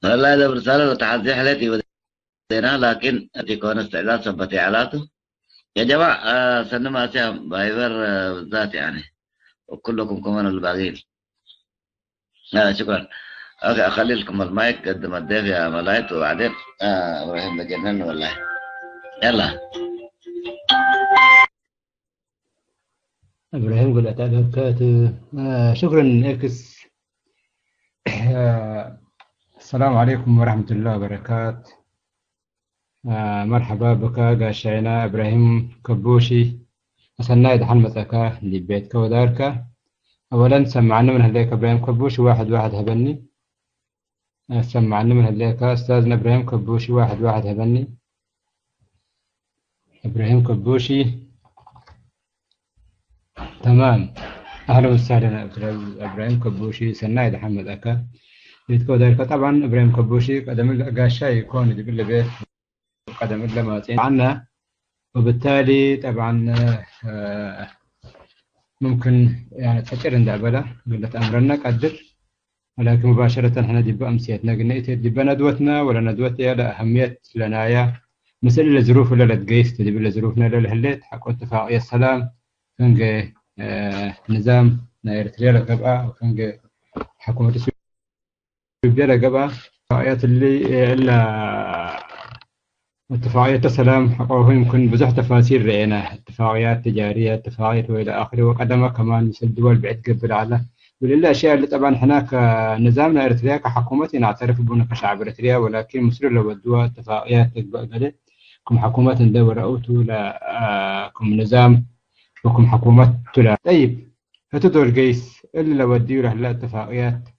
والله ده برسالة وتحدي حالتي ودينا، لكن تكون استعداد سبتي علاته يا جماعة. سنما أسيام بايبر بالذات يعني، وكلكم كمان الباقيين. شكرا. أوكي، أخلي لكم المايك قد ما الضيف يا ملايت، وبعدين إبراهيم بجنن والله. يلا. إبراهيم قل تعالى بركاته. شكرا إكس. السلام عليكم ورحمة الله وبركاته. مرحبا بك قاشعنا إبراهيم كبوشي أسناي دحن مساكا لبيت كوداركا. أولا سمعنا من هديك إبراهيم كبوشي واحد واحد هبني. سمعنا من هديك أستاذنا إبراهيم كبوشي واحد واحد هبني. إبراهيم كبوشي تمام. أهلا وسهلا إبراهيم كبوشي سناي دحن مساكا بيت كوداركا. طبعا إبراهيم كبوشي قدم قاشاي يكون يقول بيت قدم لما عنا، وبالتالي طبعا ممكن يعني تفكر عند عبالة قلة أمرنا قدر، ولكن مباشرة احنا دبا أمسيتنا قلنا إيه دبا ندوتنا ولا ندوتي لا أهمية لنايا مسألة الظروف ولا لا تقيس دبا لظروفنا لا الهليت حق اتفاقية السلام كان نظام نايرتريا لقبقى وكان حكومة السورية لقبقى اتفاقيات اللي إلا اتفاقية السلام حقوق يمكن بزح تفاصيل رأينا اتفاقيات تجارية اتفاقيات وإلى آخره، وقدمها كمان مثل الدول بعد قبل على ولله اللي طبعا هناك نظامنا إريتريا كحكومة نعترف بنا كشعب إريتريا، ولكن مصر لو بدوا اتفاقيات قبل كم حكومات ندور أوتو لا كم نظام وكم حكومات تلا طيب هتدور قيس اللي لو وديو له لا اتفاقيات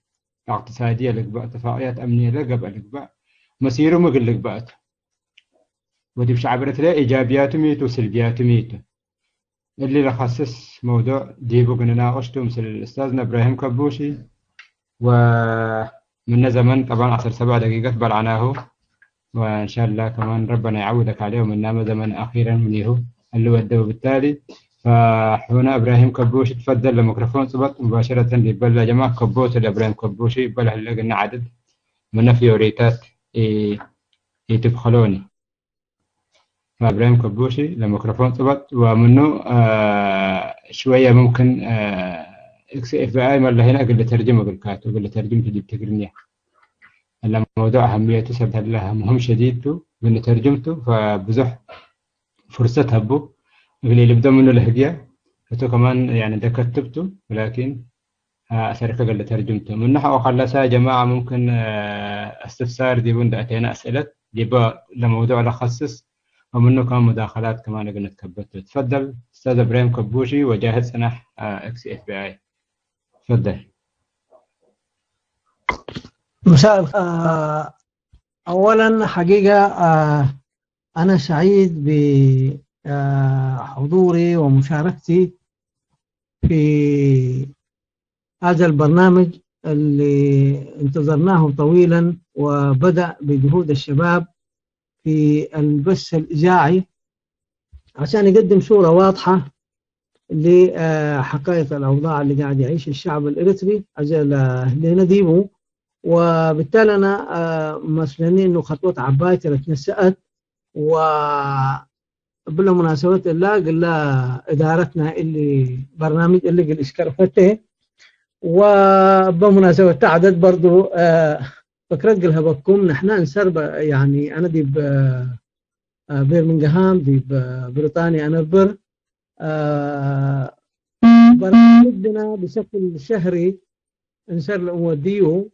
اقتصادية لقبا اتفاقيات أمنية لقبا مسيره مقل لقبات ودي بشعب إريتريا إيجابياته ميت وسلبياته ميت. اللي لخصص موضوع ديبو قلنا ناقشته مثل أستاذنا إبراهيم كبوشي، ومن زمن طبعا عصر 7 دقيقة بلعناه، وإن شاء الله كمان ربنا يعودك عليه من نام زمن أخيرا منيه اللي ودوا بالتالي. فهنا إبراهيم كبوشي تفضل الميكروفون صبت مباشرة لبل يا جماعة كبوت إبراهيم كبوشي بل هلا قلنا عدد من فيوريتات يتبخلوني. إبراهيم كبوشي الميكروفون صبت ومنه شوية ممكن اكس اف اي مره هنا قل ترجمه بالكاتب قل ترجمته دي بتقرنيا الموضوع أهميته سبب لها مهم شديد قلنا ترجمته فبزح فرصتها بو اللي يبدأ منه الهدية فتو كمان يعني ده كتبته، ولكن أسرك قل ترجمته من نحو خلصها يا جماعة ممكن استفسار دي بند أتينا أسئلة دي بقى لموضوع لخصص، ومنه كمان مداخلات كمان قلنا تكبته. تفضل أستاذ إبراهيم كبوشي وجاهد سنح اكس اف بي اي. تفضل. مساء أولا حقيقة أنا سعيد بحضوري ومشاركتي في هذا البرنامج اللي انتظرناه طويلا، وبدأ بجهود الشباب في البث الإذاعي عشان يقدم صورة واضحة لحقائق الأوضاع اللي قاعد يعيش الشعب الإريتري أجل لنديمه. وبالتالي أنا مسلمين إنه خطوة عباية اتنسأت، وبالمناسبة الله قل إدارتنا اللي برنامج اللي قل إشكرفته، وبمناسبة تعدد برضو فكرة قلها بكم نحن نسرب يعني أنا دي برمنغهام دي بريطانيا أنا برنامجنا بشكل شهري نسر نوديه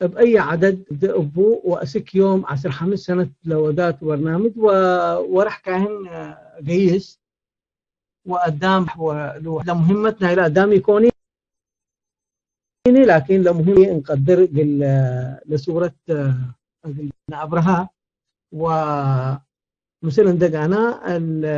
بأي عدد دأبو وأسك يوم 15 سنة لودات برنامج ورح كاهن قيس وقدام لمهمتنا إلى قدام يكوني، لكن لمهم نقدر لصورة أبرها ومثلا دقانا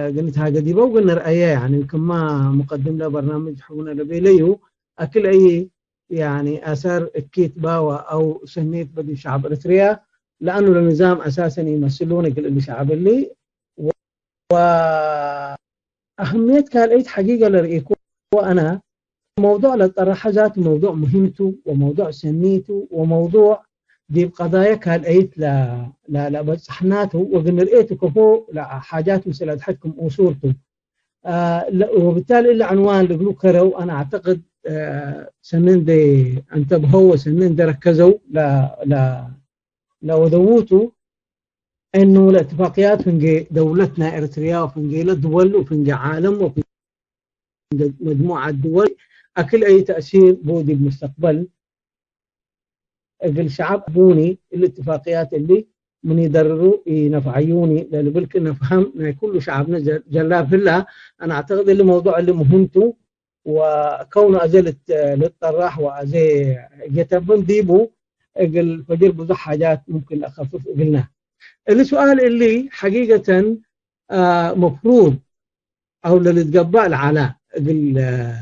قلتها قديبة وقلنا رأيه يعني كما مقدم له برنامج حقنا لبيليو أكل أي يعني آثار كيت باوا أو سنيت بدي شعب إريتريا، لأنه النظام أساسا يمثلون الشعب اللي وأهمية كالأيت حقيقة لرئيكو. وأنا موضوع للطرحة ذات موضوع مهمته وموضوع سنيته وموضوع دي قضايا كان أيت لا بس حناته وقلنا رأيته كفو لا حاجات مثل أضحككم وصورته وبالتالي اللي عنوان اللي كرو أنا أعتقد سنين دي انتبهوا وسنين دي ركزوا لا ودوتوا إنه الاتفاقيات في دولتنا إريتريا وفي الدول وفي عالم وفي مجموعة دول أكل أي تأثير بودي بالمستقبل الشعب بوني الاتفاقيات اللي من يضرروا ينفعيوني لأن بلكن نفهم كل شعبنا جلاب في الله. أنا أعتقد اللي موضوع اللي مهمته وكونه أزل للطراح وأزي يتبن ديبو فجر بزح حاجات ممكن أخفف قلنا. السؤال اللي حقيقة مفروض أو اللي تقبل على اللي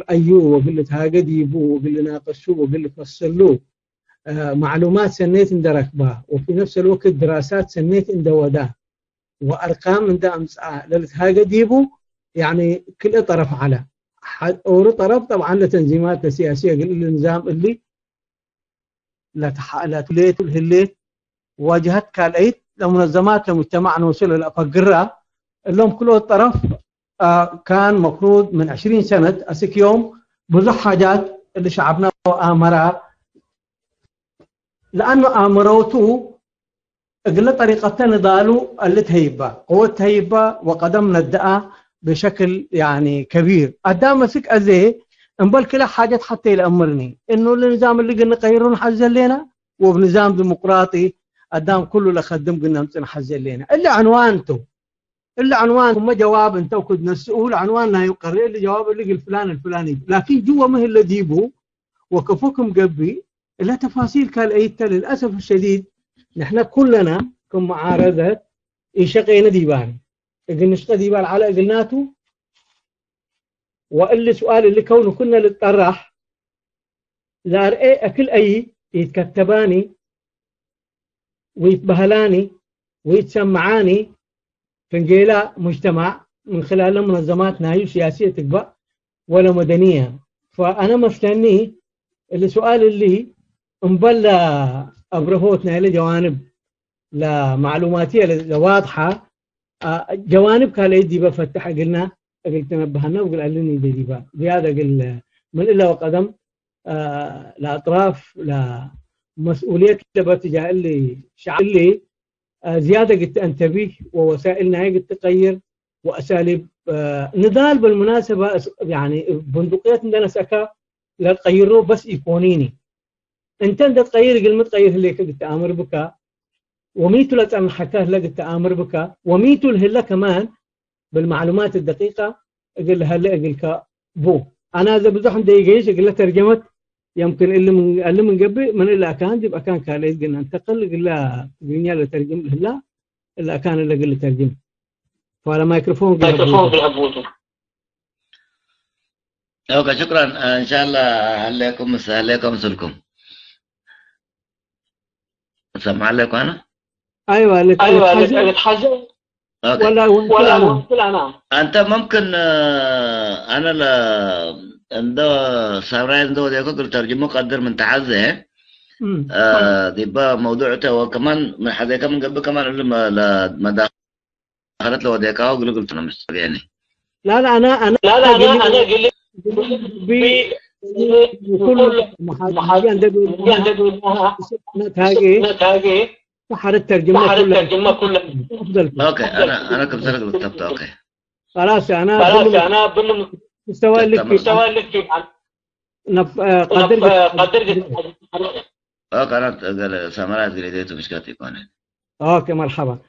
رأيوه واللي تهاجديبوه واللي ناقشوه واللي فصلوه معلومات سنيت عند ركبه وفي نفس الوقت دراسات سنيت عند ودا وأرقام عند أمسعى اللي تهاجديبوه يعني كل طرف على أول طرف طبعا لتنظيمات سياسية النظام اللي لا تليت والهليت واجهت كالعيد لمنظمات لمجتمع وصل الأفقرة اللهم كل الطرف كان مفروض من 20 سنة أسك يوم بزح حاجات اللي شعبنا وآمرها لأنه آمروته قلت طريقة نضالوا اللي تهيبه قوة تهيبه وقدمنا الدعاء بشكل يعني كبير قدام مسك أزيه انبال كلا حاجات حتى يأمرني إنه النظام اللي قلنا قيرون حزل لنا وبنظام ديمقراطي قدام كله لخدم قلنا نحزل لنا إلا عنوان ما جواب انت وكدنا السؤول عنواننا يقرر اللي جواب اللي الفلاني لكن جوا ما هي اللي جيبوا وكفوكم قبي إلا تفاصيل كالأيتا للأسف الشديد نحن كلنا كمعارضة يشقينا ديبان إذن نشقى ديبان على قلناته وإلا سؤال اللي كونه كنا للطرح لا رأي أكل أي يتكتباني ويتبهلاني ويتسمعاني فنجيلا مجتمع من خلال منظمات نايو سياسية تقبأ ولا مدنية. فأنا مستني السؤال اللي مبلا أبرهوتنا إلى جوانب لمعلوماتية واضحة جوانب كالي ديبا فتح قلنا قلت نبهنا وقل قلني ديبا زيادة قل من إلا وقدم لأطراف لمسؤولية كتبة تجاه اللي شعب اللي زيادة قد انتبه ووسائلنا هي قد تغير وأساليب نضال بالمناسبة يعني بندقيات عندنا سكا لا تغيره بس يكونيني انت تغير قل ما تغير هليك قد تأمر بك وميتو لا تعمل حكاه لقد تأمر بك وميتو الهلا كمان بالمعلومات الدقيقة قل هلا قل بو أنا إذا بزحم دقيقة قل ترجمت يمكن اللي من قبل من اللي كان يبقى كان كاليد قلنا انتقل قلنا قلنا له ترجم لا اللي كان اللي قل ترجم فعلى ميكروفون بالعبوته. اوكي شكرا ان شاء الله عليكم سلكم سمع لكم انا ايوه لك حاجه ولا انت ممكن انا لا عنده سامرايز عنده يقدر ترجمه قدر من تعزه دي بقى موضوع وكمان من حدا كمان قبل كمان لما دخلت له وديكا وقلت انا مش يعني لا انا قلت كل محاضرة عندنا نتاجي بحر الترجمة كلها أفضل. أوكي أنا كم سنة كتبت أوكي. خلاص أنا مستوى لك قدر أوكي أنا سامرات قليديته مش كاتب أنا. أوكي مرحبا.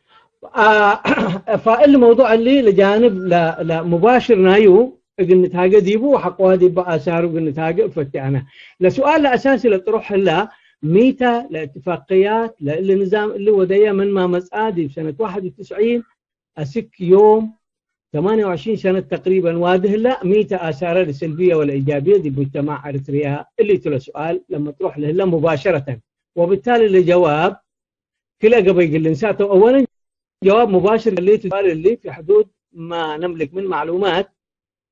فالموضوع اللي لجانب لا مباشر نايو قلنا تاجي ديبو حقوا دي بقى صاروا قلنا تاجي فتحنا لسؤال الأساسي اللي تروح له ميتا لاتفاقيات للنظام اللي وديا من ما مسعادي في سنة 91 أسك يوم 28 سنة تقريبا واده لا ميتا آثاره السلبية والإيجابية دي مجتمع أريتريا اللي تلا سؤال لما تروح له مباشرة وبالتالي الجواب كلا قبل الإنسان أولا جواب مباشر اللي في حدود ما نملك من معلومات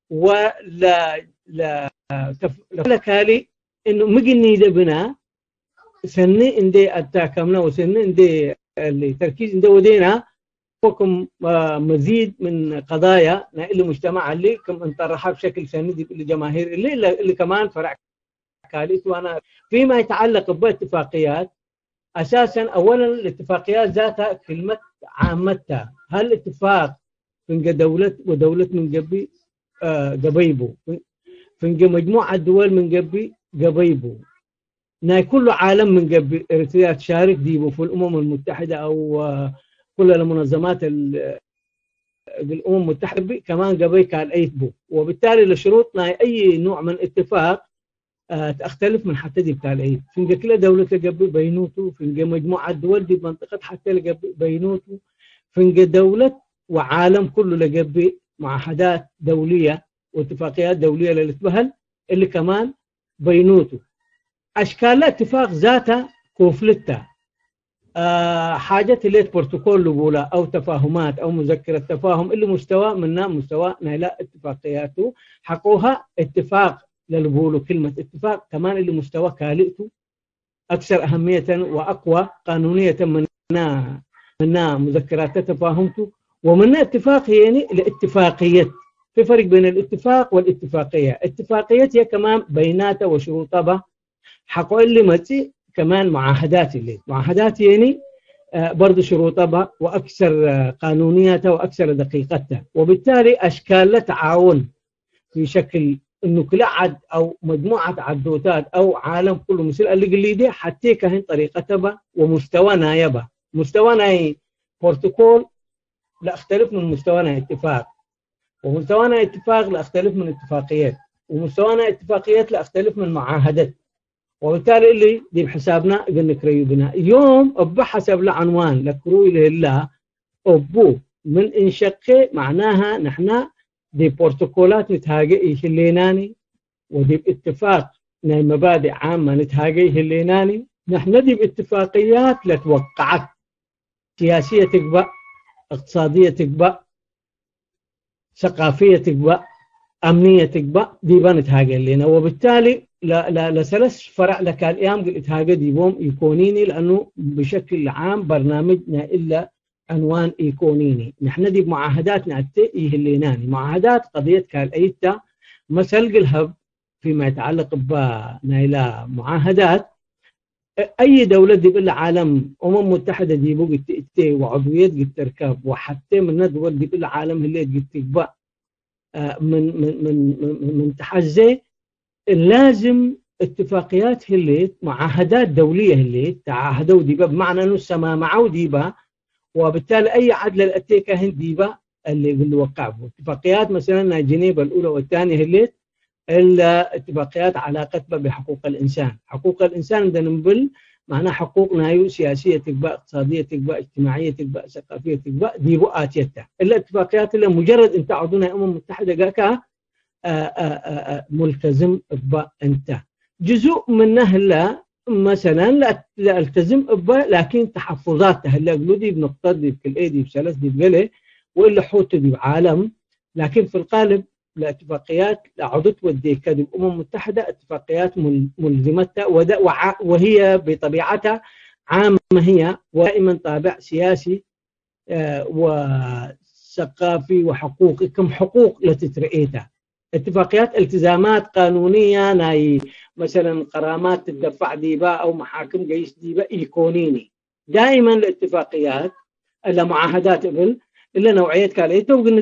ولا كالي إنه مجني ذبنا سنة إندي التاكمنا وسنة إندي اللي تركيز إندي ودينا حكم مزيد من قضايا اللي مجتمع اللي كم انطرحها بشكل سندي للجماهير اللي كمان فرع كاليس. وانا فيما يتعلق باتفاقيات اساسا اولا الاتفاقيات ذاتها كلمه عامتها، هل اتفاق من دولة ودولة من قبي قبيبو من مجموعة دول من قبي قبيبو ناي كل عالم من قبي اريتريا تشارك ديبو في الامم المتحدة او كل المنظمات الامم المتحدة كمان قبي كان ايتبو، وبالتالي لشروطنا اي نوع من اتفاق تختلف من حتى دي بتاع العيد. في كل دولة قبل بينوتو، في مجموعة دول دي منطقة حتى قبل بينوتو، في دولة وعالم كله لقبل معاهدات دولية واتفاقيات دولية للاتبهل اللي كمان بينوتو. أشكال الاتفاق ذاتها كوفلتها حاجة اللي بروتوكول لبولا أو تفاهمات أو مذكرة تفاهم اللي مستوى منها مستوى نايلا اتفاقياته حقوها اتفاق للبولو. كلمة اتفاق كمان اللي مستوى كالئته أكثر أهمية وأقوى قانونية منها مذكرات تفاهمته، ومنها اتفاق يعني الاتفاقية. في فرق بين الاتفاق والاتفاقية. اتفاقية هي كمان بيناتها وشروطها حقوق اللي متي كمان معاهدات يعني برضو شروطها وأكثر قانونيتها وأكثر دقيقتها، وبالتالي أشكال التعاون في شكل انه كل عد او مجموعه عدوتات او عالم كله مثل اللي قليدي حتى كهن طريقتها ومستوى نايبه. مستوى ناي بروتوكول لا اختلف من مستوى اتفاق، ومستوى اتفاق لا اختلف من اتفاقيات، ومستوى اتفاقيات لا اختلف من معاهدات. وبالتالي اللي دي بحسابنا قلنا كريو بنا يوم ابو حسب العنوان لكروي لله ابو من انشقه معناها نحن دي بروتوكولات نتهاجئ هليناني، ودي باتفاق ناي مبادئ عامة نتهاجئ هليناني. نحن دي باتفاقيات لتوقعت سياسية تقبأ، اقتصادية تقبأ، ثقافية تقبأ، أمنية تقبأ، دي بنتهاجئ لنا. وبالتالي لثلاث فرع لك الأيام الاتهاجئ دي بوم يكونيني لأنه بشكل عام برنامجنا إلا عنوان إيكونيني. نحن دي بمعاهداتنا التئي هليناني معاهدات قضية كالأيتا مثل قلهب فيما يتعلق بنايلا معاهدات أي دولة دي بالعالم أمم متحدة دي بوق التئتي وعضويات قد تركب، وحتى من دول دي بالعالم اللي قد تقبأ من تحزي لازم اتفاقيات هليت معاهدات دولية هليت تعاهدوا ديبا بمعنى أنه السماء معه ديبا، وبالتالي أي عدل الأتيكا هنديبا اللي وقعه. اتفاقيات مثلا جنيف الأولى والثانية هليت إلا اتفاقيات علاقتها بحقوق الإنسان. حقوق الإنسان ده نقول معناه حقوق نايو سياسية تقبأ، اقتصادية تقبأ، اجتماعية تقبأ، ثقافية تقبأ، ديبو آتيتها. إلا اتفاقيات اللي مجرد أنت عضونا أمم متحدة قاكا ملتزم بها أنت. جزء منه لا مثلا لا التزم بها لكن تحفظات هلا قلودي بنقطة دي بكل ايدي بثلاث دي بقله وإلا حوت دي بعالم، لكن في القالب الاتفاقيات عضت ودي كذب الأمم المتحدة اتفاقيات ملزمتها وهي بطبيعتها عامة، هي ودائما طابع سياسي وثقافي وحقوقي كم حقوق لتترئيتها. اتفاقيات التزامات قانونية ناي مثلا غرامات تدفع ديبا أو محاكم جيش ديبا إيكونيني. دائما الاتفاقيات إلا معاهدات إلا نوعية كاليتا وقلنا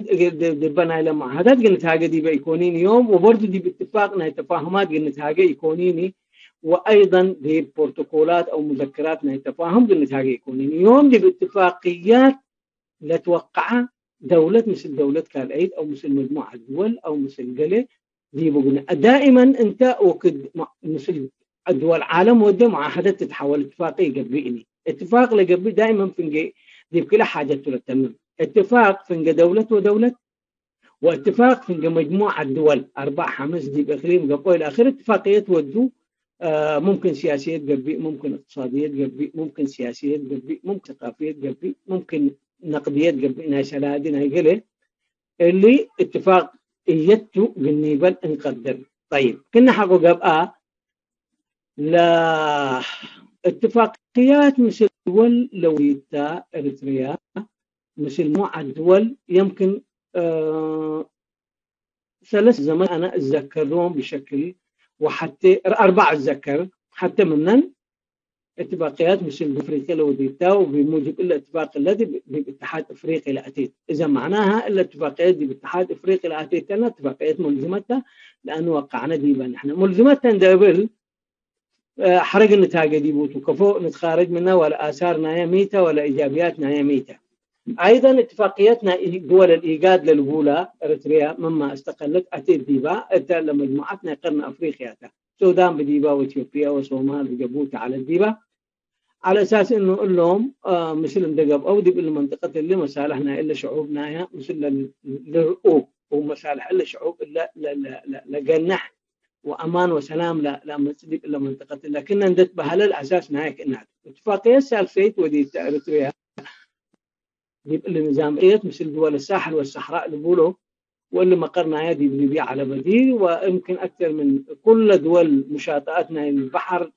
دبنا إلى معاهدات قلنا تهاجي ديبا إيكونيني يوم، وبرضو دي باتفاقنا تفاهمات قلنا تهاجي إيكونيني، وأيضا دي بروتوكولات أو مذكرات تفاهم قلنا تهاجي إيكونيني يوم. دي باتفاقيات لتوقعها دولة مثل دولة كالعيد أو مثل مجموعة دول أو مثل قلة دي بقولنا دائما أنت وكد مثل الدول العالم ودي معاهدات تتحول اتفاقية قبليني. اتفاق لقبل دائما فنجي دي بكل حاجة تتمم. اتفاق فنجي دولة ودولة، واتفاق فنجي مجموعة دول 4-5 دي بإقليم قبل الآخر. اتفاقية ودو ممكن سياسية قبل، ممكن اقتصادية قبل، ممكن سياسية قبل، ممكن ثقافية قبل، ممكن نقديات قبل ناس هلادين هيقله اللي اتفاق إيتو بالنيبال نقدر. طيب كنا حقو قبقى لا اتفاقيات مثل دول لويتا إريتريا مثل مجموعة دول يمكن ثلاث زمان أنا أتذكرهم بشكل وحتى 4 أتذكر حتى منن اتفاقيات مثل أفريقيا لوديتا وبموجب الاتفاق الذي باتحاد أفريقيا لأتيت إذا معناها الاتفاقيات دي باتحاد أفريقيا لأتيت لنا اتفاقيات ملزمتها لأنه وقعنا ديبا نحن ملزمتها ندابل حرق النتاج دي بوتو كفو نتخارج منها ولا آثارنا هي ميتة ولا إيجابياتنا هي ميتة. أيضا اتفاقياتنا دول الإيجاد للأولى إريتريا مما استقلت أتيت ديبا لمجموعتنا قرن أفريقيا السودان بديبا وإثيوبيا وصومال وجيبوتي على الديبا على أساس إنه نقول لهم مثل ندقب أو دي بالمنطقة اللي مصالحنا إلا شعوبنا هي مثل للرؤوب ومصالح إلا شعوب إلا لجنح وأمان وسلام لا مسلم إلا منطقة لكن ندت بهذا الأساس نهاية إنها اتفاقية سالفيت ودي إريتريا دي النظامية مثل دول الساحل والصحراء اللي بيقولوا واللي مقرنا دي بليبيا على بديل ويمكن أكثر من كل دول مشاطئاتنا البحر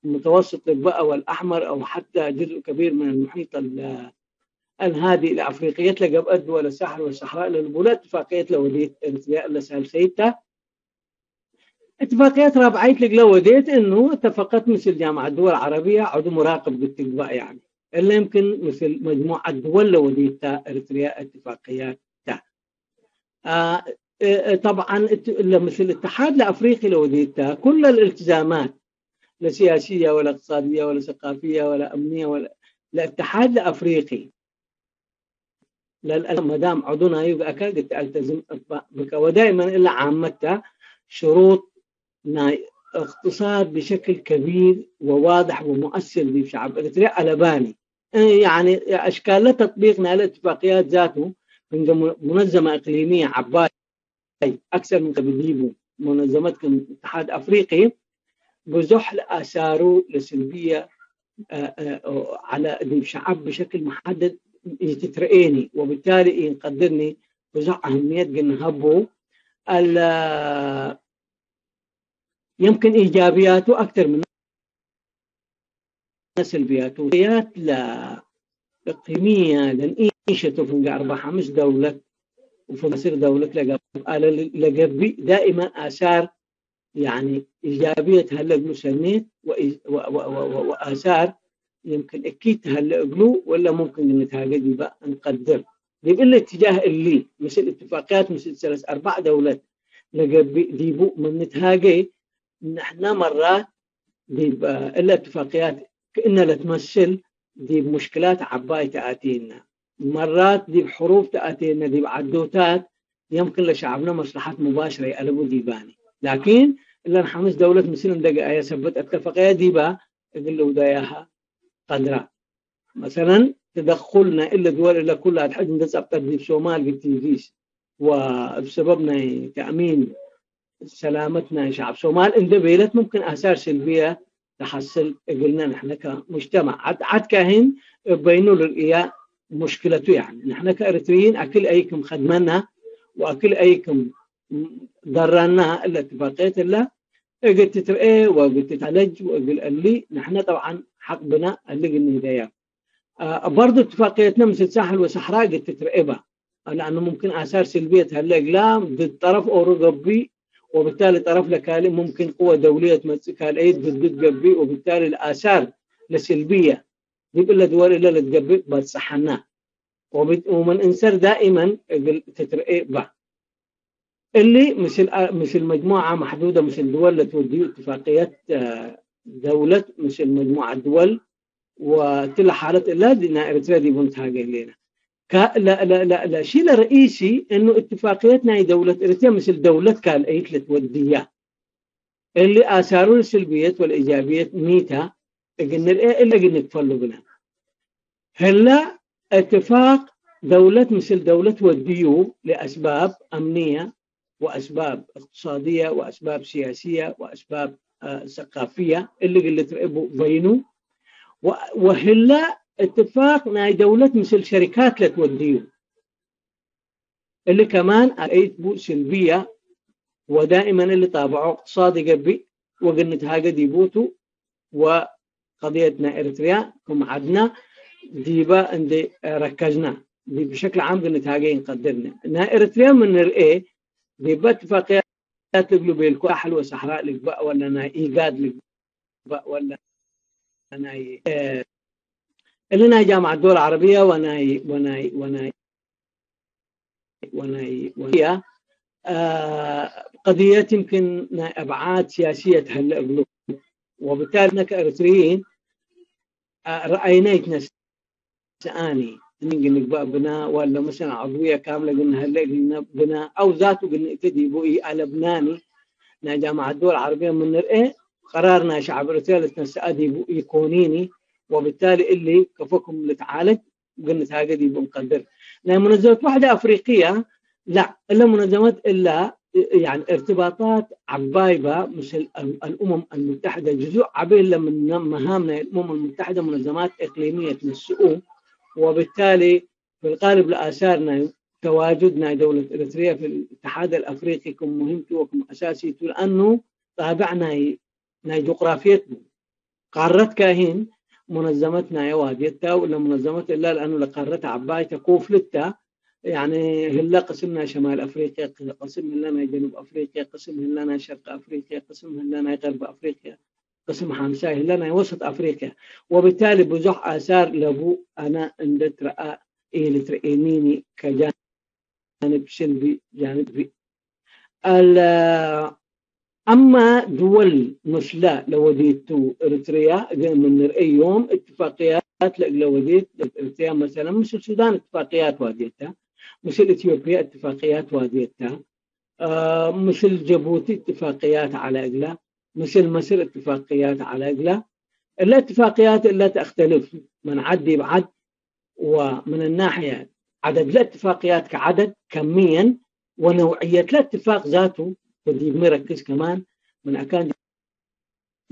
المتوسط البقى والأحمر أو حتى جزء كبير من المحيط الهادئ الأفريقية تلقى دول الساحل والصحراء اللي بيقولوا اتفاقية لوديت إريتريا اللي سالفيتها اتفاقيات رابعيت لك لوديت إنه اتفقت مثل جامعة الدول العربية عضو مراقب بالتقباء يعني اللي يمكن مثل مجموعة دول لوديتا إريتريا اتفاقيات طبعا مثل الاتحاد الأفريقي لوديتا كل الالتزامات لا سياسية ولا اقتصادية ولا ثقافية ولا أمنية ولا الاتحاد الأفريقي ما دام عضونا يبقى أكاد تلتزم بك ودائما إلا عامتها شروط اقتصاد بشكل كبير وواضح ومؤثر لشعب إريتريا على بالي يعني أشكال لتطبيقنا الاتفاقيات ذاته من منظمة إقليمية عباي أكثر من قبل منظمتكم الاتحاد الأفريقي بزحل آثاره لسلبية على الشعب بشكل محدد يتترقيني وبالتالي يقدرني بزح أهمية جنهبه يمكن إيجابياته أكثر من سلبياته لا إقليمية لنعيشته في 4-5 دولة وفي مصير دولة لقبي دائما آثار يعني إيجابية هلقلو سنيت وآثار يمكن أكيد هلقلو ولا ممكن نتهاجد بقى نقدر دي الاتجاه اللي مثل اتفاقات مثل 3-4 دولات لقبي ديبو من نتهاجي نحن مرات دي الاتفاقيات كأنها لتمثل دي بمشكلات عباية تأتينا مرات دي بحروف تأتينا دي بعدوتات يمكن لشعبنا مصلحات مباشرة يقلبوا ديباني لكن إلا 5 دولة مثل دقائق سبت اتفاقية ديبا يقول له داياها قدرة مثلا تدخلنا إلا دول إلا كلها تحد ندسق دي بسومال بالتنفيس وبسببنا تأمين سلامتنا شعب سومال اندبيلت ممكن آثار سلبية تحصل قلنا نحن كمجتمع عد كاهن بينوا للإياء مشكلته يعني نحن كأريتريين أكل أيكم خدمنا وأكل أيكم ضررنا إلا اتفاقية الله قلت تترقى وقلت تتعالج وقل اللي نحن طبعا حق بنا اللي قلنا هدايا برضو اتفاقيتنا مثل ساحل وصحراء قلت تترقى بها لأنه ممكن آثار سلبية هلا إقلام ضد طرف أوروبي وبالتالي طرف لكالي ممكن قوة دولية تمسك الأيد ضد قبي وبالتالي الآثار السلبية يقول لدول اللي تقبي بتصحنا ومن انسر دائما تترقى بها اللي مثل مجموعة محدودة مثل دول لتودي اتفاقيات دولة مثل مجموعة دول وتلا حالة إلا دينا إريتريا دي بنتها قلينا لا شيء الرئيسي إنه اتفاقياتنا دولة إريتريا مثل دولة كالأيت لتوديها اللي آثاره السلبيات والإيجابيات ميتها قلنا إلا قلنا نتفلوا بنا هلا اتفاق دولة مثل دولة وديو لأسباب أمنية وأسباب اقتصادية وأسباب سياسية وأسباب ثقافية اللي قلت بينه وهلا اتفاق مع دولة مثل شركات لتوديو اللي كمان أيت سلبية ودائما اللي طابعوا اقتصادي قبي وقلنا تهاجد يبوتوا وقضيتنا إريتريا كم عدنا ديبا عندي ركزنا دي بشكل عام قلنا تاجين قدرنا نا إريتريا من الإيه ديبا اتفاقيات لقلوا بالكحل وصحراء لقباء ولا نا إيجاد لقباء ولا نا اللي نا جامعة الدول العربية وهي قضية يمكن أبعاد سياسية هلا قلوا وبالتالي كإريتريين رأينا سآني نقبأ بنا ولا مثلا عضوية كاملة قلنا هلا بنا أو ذاته قلنا ابتدي بوئي على بناني نا جامعة الدول العربية من الإيه قرارنا شعب إريتريا لتنسأدي بوئي كونيني وبالتالي اللي كفوكم لتعالج قلنا تاقدي بمقدر نا منظمة وحدة أفريقية لا إلا منظمات إلا يعني ارتباطات عبايبة مثل الأمم المتحدة جزء عبيلة من مهامنا الأمم المتحدة منظمات إقليمية تنسقوا وبالتالي في الغالب لآثارنا تواجدنا دولة إريتريا في الاتحاد الأفريقي كم مهمته وكم أساسي لأنه طابعنا جغرافيتنا قارت كاهين منظمتنا يواديتها ولا منظمات إلا لأنه لقارتها عبايتها كوفلتها يعني هلا قسمنا شمال أفريقيا قسم لنا جنوب أفريقيا قسم لنا شرق أفريقيا قسم لنا غرب أفريقيا قسم حامساي لنا وسط أفريقيا وبالتالي بزح آثار لبو أنا عندت رأى إيه ترئينيني كجانب سلبي جانب أما دول مثل لوديتو إريتريا من رأي يوم اتفاقيات لوديت إريتريا مثلا مثل السودان اتفاقيات واديتها مثل إثيوبيا اتفاقيات واديتها مثل جيبوتي اتفاقيات على إجلا مثل مصر اتفاقيات على إجلا الاتفاقيات اللي تختلف من عدي بعد ومن الناحية عدد الاتفاقيات كعدد كميا ونوعية الاتفاق ذاته بدي مركز كمان من أكان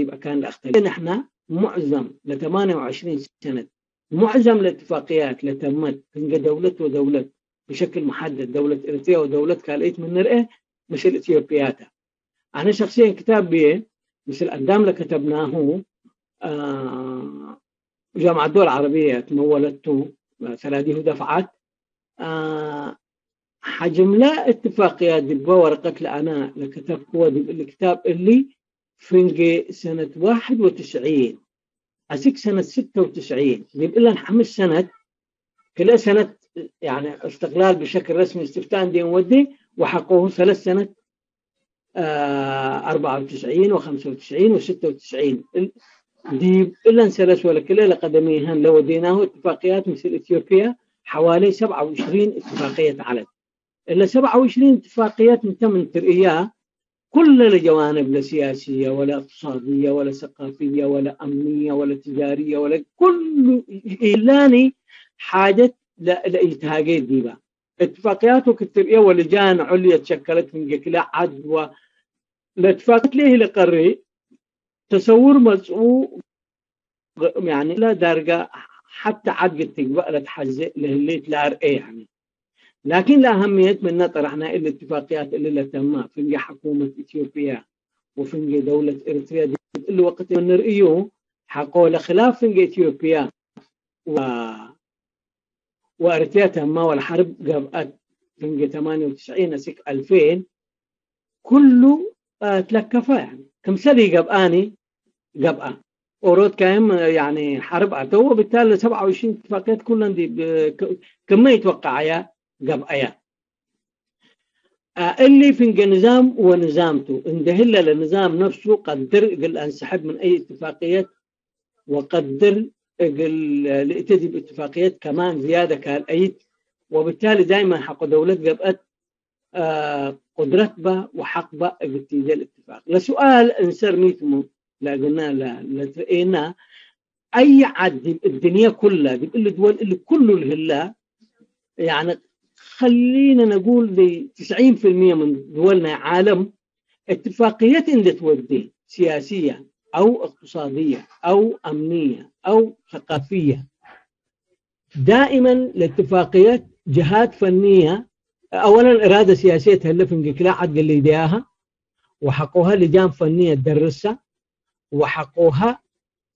يبقى كان الاختلاف نحن معظم ل 28 سنة معظم الاتفاقيات اللي تمت بين دولة ودولة بشكل محدد دولة إريتريا ودولة كاليت من نرئه مثل إثيوبياتا أنا شخصيا كتاب بيه مثل قدام اللي كتبناه جامعة الدول العربية تمولته 3 دفعات حجم لا اتفاقيات دي بورقة لأنا لكتاب قوة دي الكتاب اللي فنجي سنة 91 أسيك سنة 96 دي إلا 5 سنة كلا سنة يعني استقلال بشكل رسمي استفتاء دي ودي وحقوه 3 سنة 94 و95 و96 دي إلا انسلس ولا كلا لقدميهن لو ديناه اتفاقيات مثل إثيوبيا حوالي 27 اتفاقية على إلا 27 اتفاقيات من ترئيها كل الجوانب لا سياسية ولا اقتصادية ولا ثقافية ولا أمنية ولا تجارية ولا كل إلاني حاجة لإلتهاجات ديبا اتفاقياته كالترئية ولجان عليا تشكلت من كلا عدوى الاتفاقات ليه لقري تصور مسؤول يعني لا درجة حتى عقد تقبأ لتحزق لهليت لا رأي يعني لكن لأهمية من طرحنا الاتفاقيات اللي تمت في حكومة إثيوبيا وفي دولة إريتريا اللي وقت من رأيه حقوا لخلاف في إثيوبيا وإريتريا تما والحرب قبأت في 98 أسيك 2000 كله تلكفا يعني كم سنة قبأني قبأ أورود كايم يعني حرب عتوه وبالتالي 27 اتفاقيات كلها دي كم يتوقع قبأيا اللي في النظام ونظامته اندهل للنظام نفسه قدر قل انسحب من اي اتفاقيات وقدر قل لاتدي باتفاقيات كمان زيادة كالأيد وبالتالي دائما حق دولة قبأت قدرتها وحقها اتجاه الاتفاق لسؤال انسر ميتمو لا قلنا لا ترئينا اي عد الدنيا كلها بيقول الدول اللي كله الهلا يعني خلينا نقول ل 90% من دولنا عالم اتفاقيات اللي تودي سياسية أو اقتصادية أو أمنية أو ثقافية دائما الاتفاقيات جهات فنية أولا إرادة سياسية تهلف انقلاع عد اللي يديها وحقوها لجان فنية تدرسها وحقوها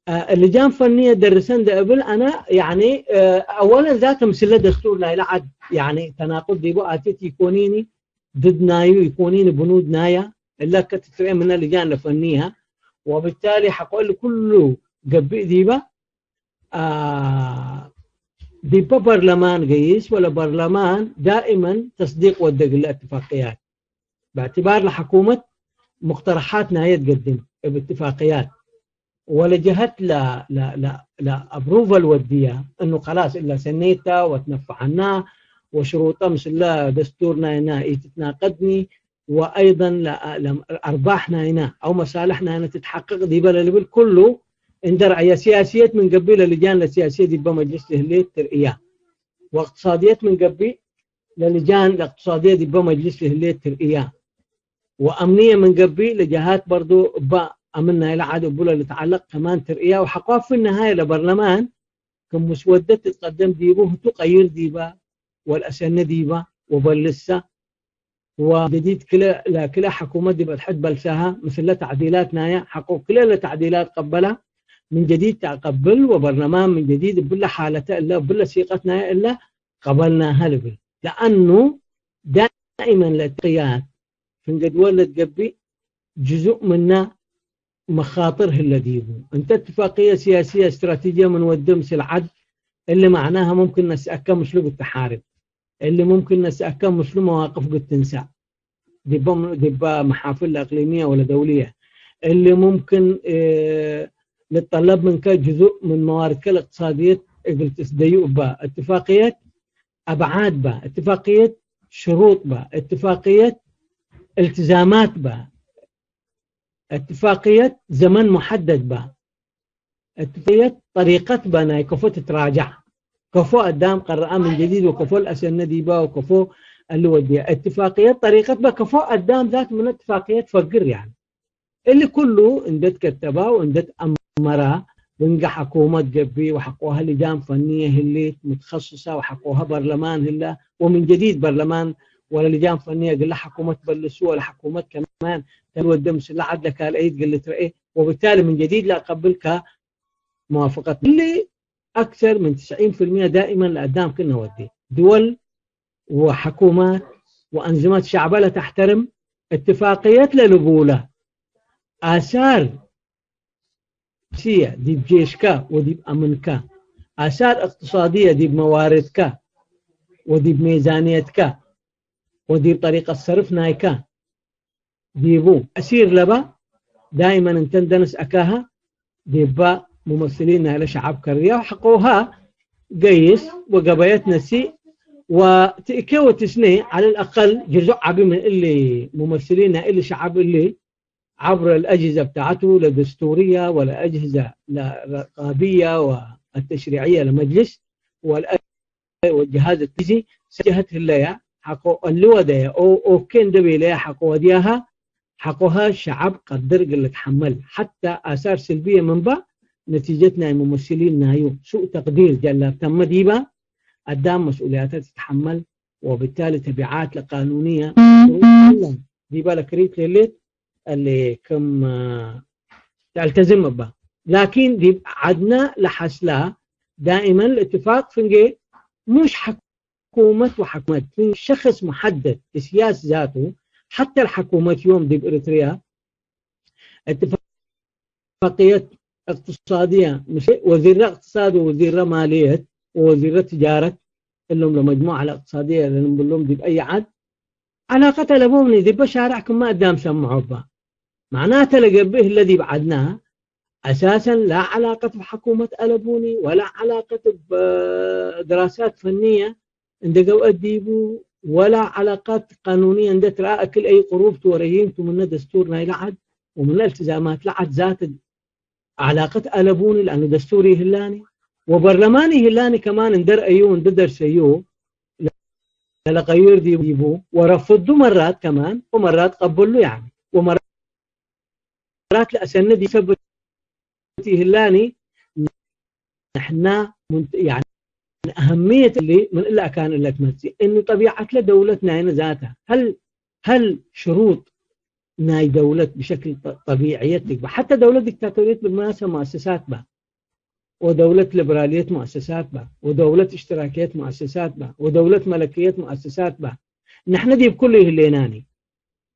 اللجان فنيه درسن ده قبل انا يعني اولا ذات مثل دستور لا يلعب يعني تناقض ديبو اتيت يكونيني ضد نايو يكونيني بنود نايا الا كتفرق من اللجان الفنيه وبالتالي حقول كله قبي ديبا ديبا برلمان قيس ولا برلمان دائما تصديق ودق الاتفاقيات باعتبار الحكومه مقترحاتنا هي تقدم باتفاقيات ولا جهت لا ابروفل وديها انه خلاص الا سنيتها وتنفع عنها وشروطها مثل لا دستورنا هنا تتناقضني وايضا ارباحنا هنا او مصالحنا هنا تتحقق دي بل كله عند رعاية سياسيات من قبل اللجان السياسيه دي بمجلس الاهليه ترقيه واقتصاديات من قبل للجان الاقتصاديه دي بمجلس الاهليه ترقيه وامنيه من قبل لجهات برضو أمنها إلى عدو بولا اللي تعلق كمان ترقية وحقوق في النهاية لبرلمان كم مسودة تتقدم ديبه تغير ديبا والأسنة ديبا وبلسة وجديد كلا حكومة ديبا تحد بلسها مثل تعديلات نايا حقوق كلا تعديلات قبلها من جديد تقبل وبرلمان من جديد بلا حالته إلا بلا سيقتنا إلا قبلناها لبل لأنه دائما الاتقيات في الجدول تقبي جزء منها مخاطره الذي يبو انت اتفاقيه سياسيه استراتيجيه من ودم سلعد اللي معناها ممكن نسأكم مسلوب التحارب اللي ممكن نسأكم مسلوب مواقف قد تنسى دبا محافل اقليميه ولا دوليه اللي ممكن نتطلب منك جزء من مواردك الاقتصاديه قلت تسديو با اتفاقيات ابعاد با اتفاقيه شروط با اتفاقيه التزامات با اتفاقية زمن محدد بها اتفاقية طريقة بنا كفو تتراجع كفو قدام قرأ من جديد وكفو الأسنة دي بها وكفو اللي وديها اتفاقية طريقة بها كفو قدام ذات من اتفاقيات فقر يعني اللي كله اندت كتبها واندت أمرها ونقى حكومة جبي وحقوها لجان فنية اللي متخصصة وحقوها برلمان هلا ومن جديد برلمان ولا لجان فنيه قال لها حكومه تبلسوا ولا حكومه كمان تودم سلا عدلك الايد قال لك ايه وبالتالي من جديد لا اقبلك موافقه اللي اكثر من 90% دائما لقدام كنا ودي دول وحكومات وانظمه شعبها لا تحترم اتفاقيات للقوله اثار سياسيه دي بجيشك ودي بامنك اثار اقتصاديه دي بمواردك ودي بميزانيتك ودي بطريقة صرف نايكا ديبو أسير لبا دائما انتندنس أكاها ديبا ممثلين على شعب كريا وحقوها قيس وقبايات نسي وتأكيو تسني على الأقل جزء عبي من اللي ممثلين اللي شعب اللي عبر الأجهزة بتاعته لدستورية ولا أجهزة رقابية والتشريعية لمجلس والجهاز التجي سجهت الليا حقو اللودة أو كين دبيلة حقو وديها حقوها الشعب قدر قل تحمل حتى آثار سلبية من با نتيجتنا الممثلين نايو سوء تقدير جل تم ديبا قدام مسؤولياتها تتحمل وبالتالي تبعات قانونية ديبا لكريت ليلت اللي كم تلتزم با لكن دي عدنا لحسلا دائما الاتفاق فنجي مش حكومة وحكومات في شخص محدد السياسي ذاته حتى الحكومة يوم دي بإريتريا اتفاقية اقتصادية مش وزير الاقتصاد ووزير مالية ووزير التجارة اللهم لمجموعة الاقتصادية اللي نقول لهم دي بأي عد علاقتها لبومني دي بشارعكم ما قدام سمعوا بها معناتها لقبه الذي بعدناه أساسا لا علاقة بحكومة ألبوني ولا علاقة بدراسات فنية عند قوات ديبو ولا علاقات قانونية عند ترى كل أي قروف توريين من دستورنا يلعد ومن الالتزامات لعد ذات علاقة ألبوني لأنه دستوري هلاني وبرلماني هلاني كمان اندر أيو اندر سيو لغير ديبو ورفضوا مرات كمان ومرات قبلوا يعني ومرات لأسنة دي ثبت هلاني نحن يعني أهمية اللي من إلا كان إلا تمثل إنه طبيعة لدولتنا هنا ذاتها هل شروط ناي دولة بشكل طبيعي حتى دولة ديكتاتورية بالمناسبة مؤسسات بها ودولة ليبرالية مؤسسات با، ودولة اشتراكية مؤسسات با، ودولة ملكية مؤسسات با. نحن دي بكله الليناني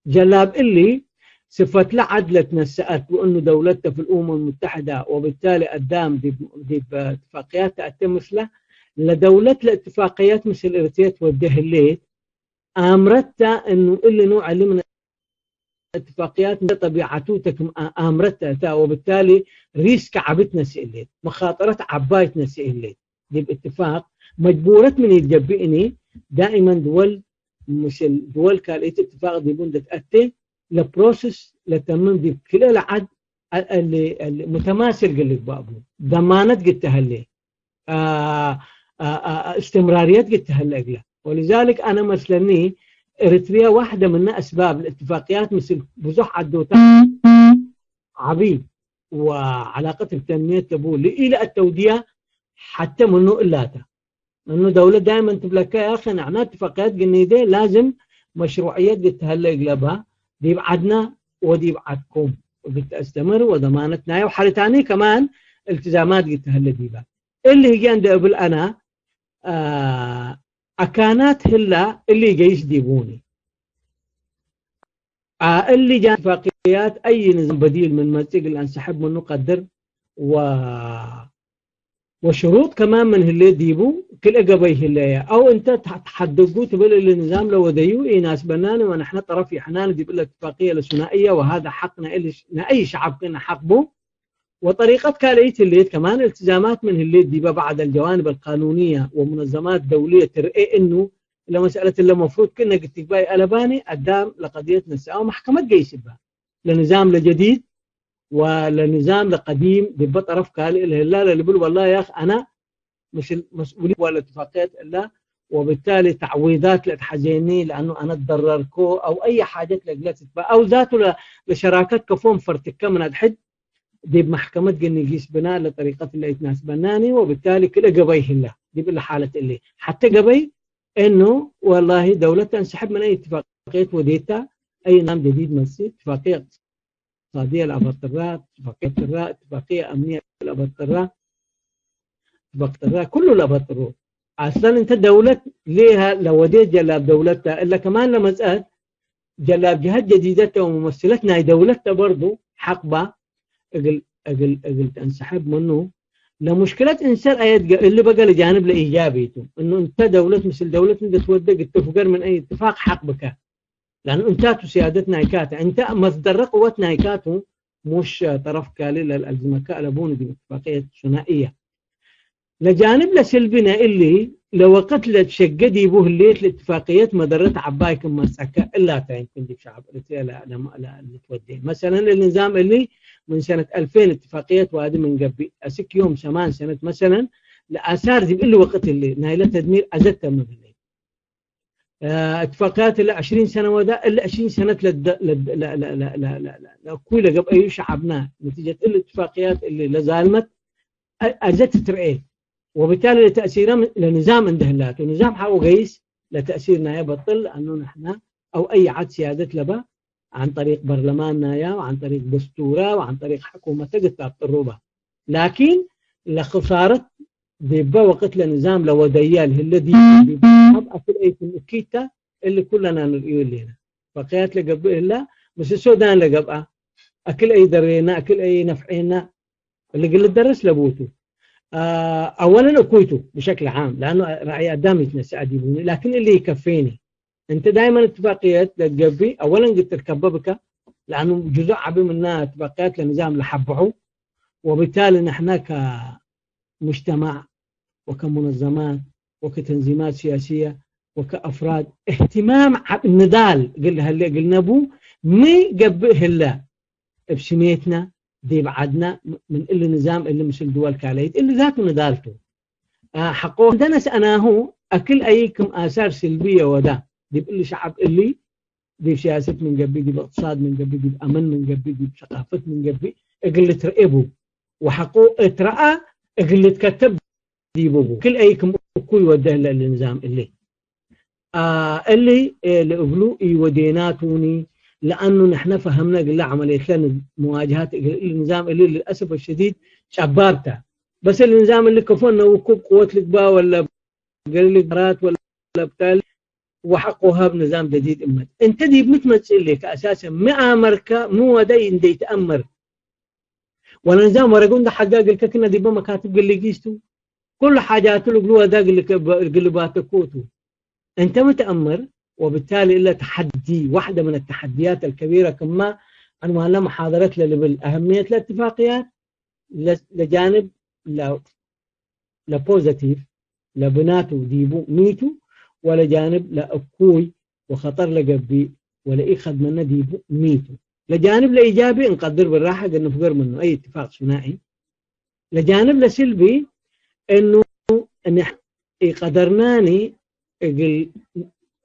جلاب اللي صفت له عدلت نسأت وأنه دولتها في الأمم المتحدة، وبالتالي قدام دي باتفاقيات تأتي مثله لدولة الاتفاقيات مثل إرتيت والدهليت أمرتها أنه اللي نوع اللي من الاتفاقيات طبيعتوتك أمرتها، وبالتالي ريسك عبتنا سئلت مخاطرة عبايتنا سئلت دي باتفاق مجبورة من يتجبئني دائما دول مثل دول كاليت اتفاق دي بندت أتي لبروسس لتمام دي كل العد اللي متماثل قال لك بابو ضمانات قلت هلي استمراريات قلت هلي. ولذلك انا مثلني اريتريا واحده من اسباب الاتفاقيات مثل بزح عدوتا عبيد وعلاقه التنميه تبول الى التوديع حتى منه الاتا انه دوله دائما تبلك يا اخي نحن اتفاقيات قلنا لازم مشروعيات قلت هلي قلبها دي بعدنا ودي بعدكم وبتستمر وضمانتنا وحالة ثانية كمان التزامات قلت هلا ديبا اللي هي عند قبل انا اكانات هلا اللي جايش ديبوني اللي جاء اتفاقيات اي نظام بديل من منطق اللي انسحب منه قدر وشروط كمان من اللي ديبو كل اجابي هلايا او انت تحدقوا تبل النظام لو وديو اي ناس بناني ونحن طرف يحنان دي بالاتفاقيه الثنائيه وهذا حقنا اي شعب كنا حقبه وطريقه كاليت اللي كمان التزامات من اللي دي بعد الجوانب القانونيه ومنظمات دوليه ترئي انه لمساله اللي المفروض كنا قلت باي الباني قدام لقضيه نساء ومحكمه جيسبها لنظام لجديد ولنظام لقديم دي طرف كالي الهلال اللي بيقول والله يا اخي انا مش المسؤولين ولا اتفاقيات الا وبالتالي تعويضات لتحزيني لانه انا اتضرركو او اي حاجه لجلت او ذاته لشراكات كفوم فرتك من الحد دي بمحكمه جنيجيس بناء لطريقه اللي يتناسبناني وبالتالي كل قبيه الله دي بالحاله اللي حتى قبي انه والله دولتها انسحب من اي اتفاقيات وديتها اي نظام جديد مسي اتفاقيه اقتصاديه لابطرات اتفاقيه امنيه لابطرات كله لابطرو اصلا انت دوله ليها لو وديت جلاب دولتها الا كمان لما سالت جلاب جهات جديدتها وممثلتنا دولتها برضه حقبه اقل تنسحب منه لمشكله انسان اللي بقى لجانب لايجابيته انه انت دوله مثل دوله انت تودق اتفاق من اي اتفاق حقبك لانه انت سيادتنا هيكاته انت مصدر قوتنا هيكاته مش طرف كالي للالزمكاء لبون دي اتفاقيه ثنائيه لجانب لسلبنا اللي لو وقت لتشقدي به الليت الاتفاقيات مدرت عبايكم مسكه الا يمكن دي شعب لا تودي مثلا النظام اللي من سنه 2000 اتفاقيات وهذه من قبل اسك يوم 8 سنه مثلا لاثار دي اللي وقت اللي نايله تدمير ازتها من اللي اتفاقيات اللي 20 سنه ودا الا 20 سنه لا كل قبل اي شعبنا نتيجه الاتفاقيات اللي لازالمت ازت ترئي وبالتالي تأثيره لنظام اندهلات ونظام حقه قيس لتأثيرنا يبطل أنه نحن أو أي عد سيادة لبا عن طريق برلماننا يا وعن طريق دستورة وعن طريق حكومة تقطع الطروبة لكن لخسارة بيبقى وقت لنظام لو ديال الذي بيبقى أكل أي كيتا اللي كلنا نرئيه لنا فقيات لقبل إلا بس السودان لقبل أكل أي درينا أكل أي نفعينا اللي قل الدرس لبوته اولا اكويته بشكل عام لانه راعي قدامي يتنسى اديبوني لكن اللي يكفيني انت دائما اتفاقيات تقبي اولا قلت تركببك لانه جزء عبي منها اتفاقيات لنظام لحبعه وبالتالي نحن كمجتمع وكمنظمات وكتنظيمات سياسيه وكافراد اهتمام النضال قلنا ابو مي قبه هلا بسميتنا دي بعدنا من اللي نظام اللي مثل دول كاليت اللي ذاته نضالته حقوق دنس انا هو اكل ايكم اثار سلبيه ودا دي اللي شعب اللي دي سياسه من قبل دي باقتصاد من قبل دي بامن من قبل دي بثقافه من قبل اللي ترقبوا وحقوق اترأى اللي تكتب دي بوبو كل ايكم كل وده للنظام اللي قبلوا يوديناتوني لانه نحن فهمنا قلنا عمليه لنا مواجهات النظام اللي للاسف الشديد شبابته بس النظام اللي كفونا وكوب قوة القبا ولا قال لك ولا بتال وحقها بنظام جديد امت انت دي بمتمثل لك اساسا مؤامرك مو ودي اندي تامر ولا نظام ورقون ده حقاق الككنا دي بمكاتب قال لي قيستو كل حاجات له قلوها ذاك اللي قلبات كوتو انت متامر وبالتالي الا تحدي واحده من التحديات الكبيره كما عنوان لها محاضرات اهميه الاتفاقيات لجانب لبوزيتيف لبناتو ديبو ميتو ولا جانب لأكوي وخطر لقبي ولا إخذ منه ديبو ميتو لجانب لإيجابي نقدر بالراحة قد نفقر منه أي اتفاق ثنائي لجانب لسلبي إنه قدرناني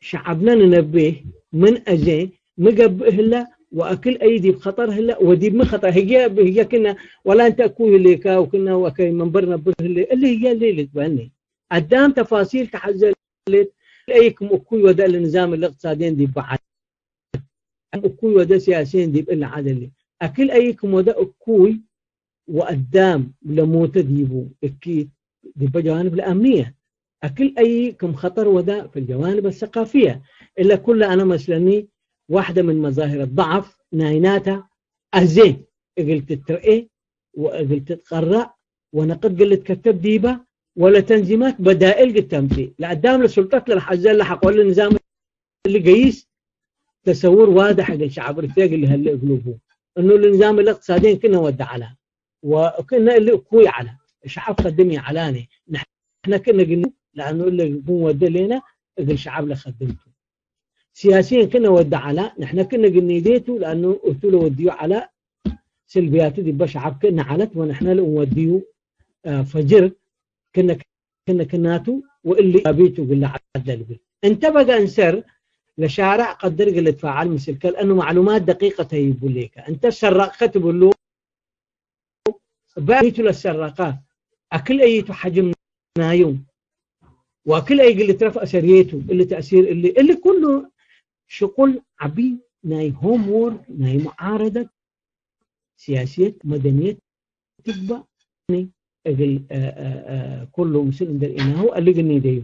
شعبنا ننبه من أجي مقبه له وأكل أيدي بخطر هلا ودي بمخطر هي كنا ولا أنت أكوي اللي كا وكنا وكي منبرنا به اللي هي اللي تبني قدام تفاصيل تحزلت أيكم أكوي ودا النظام الاقتصاديين دي بعد أكوي ودا سياسيين دي بإلا عدل أكل أيكم ودا أكوي وقدام لموت ديبو أكيد دي بجوانب الأمنية أكل أيكم خطر ودا في الجوانب الثقافية إلا كل أنا مثلني واحدة من مظاهر الضعف نايناتها أزين قلت تترقي وقلت تقرأ ونقد قلت كتب ديبة ولا تنظيمات بدائل التمثيل لقدام للسلطات للحزال لحق ولا النظام اللي قيس تصور واضح حق الشعب الرفيق اللي هلا قلوبه انه النظام الاقتصادي كنا ودع على وكنا اللي قوي على الشعب خدمي علاني نحن كنا قلنا لانه اللي هو ودى لنا الشعب اللي خدمته سياسيا كنا ودع على نحن كنا قلنا يديته لانه قلت له وديو على سلبياته دي بشعب كنا علت ونحن اللي نوديو فجر كناتو واللي ابيته قلنا عدل انت بقى انسر لشارع قدر قلت فعال مثل لانه معلومات دقيقه تجيبوا لك انت السراق كتبوا له بايته للسراقات اكل اي حجم نايم واكل اي قلت رفع سريته اللي تاثير اللي كله شغل عبي ناي هوم وورك ناي معارضه سياسيه مدنيه تبقى كله مسلم دريناه اللي قلني ديو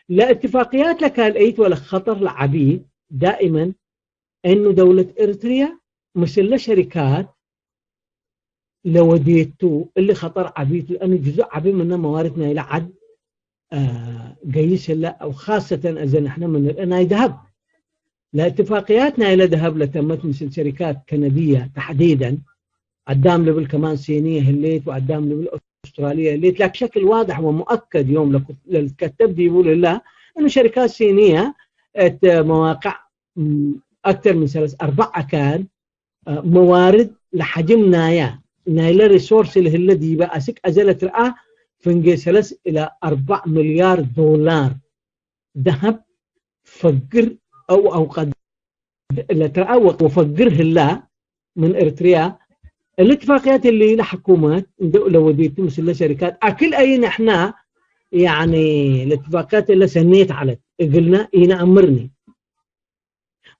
لا اتفاقيات لك الايت ولا خطر لعبيد دائما انه دولة اريتريا مثل شركات لوديتو اللي خطر عبيد لانه جزء عبيد منها مواردنا الى عد قيس لا او خاصة اذا نحن من الاناي ذهب لا اتفاقياتنا الى ذهب لتمت مثل شركات كندية تحديدا قدام لبل كمان صينية هليت وقدام لبل استراليا اللي لك بشكل واضح ومؤكد يوم للكتب دي يقول الله انه شركات صينيه مواقع اكثر من 4 كان موارد لحجم نايا نايل ريسورس اللي دي بقى اسك ازلت رأى فنجي 3 إلى 4 مليار دولار ذهب فقر او قد اللي ترى وفقره الله من اريتريا الاتفاقيات اللي لحكومات لو وديت مثل شركات اكل اي نحن يعني الاتفاقيات اللي سنيت على قلنا هنا امرني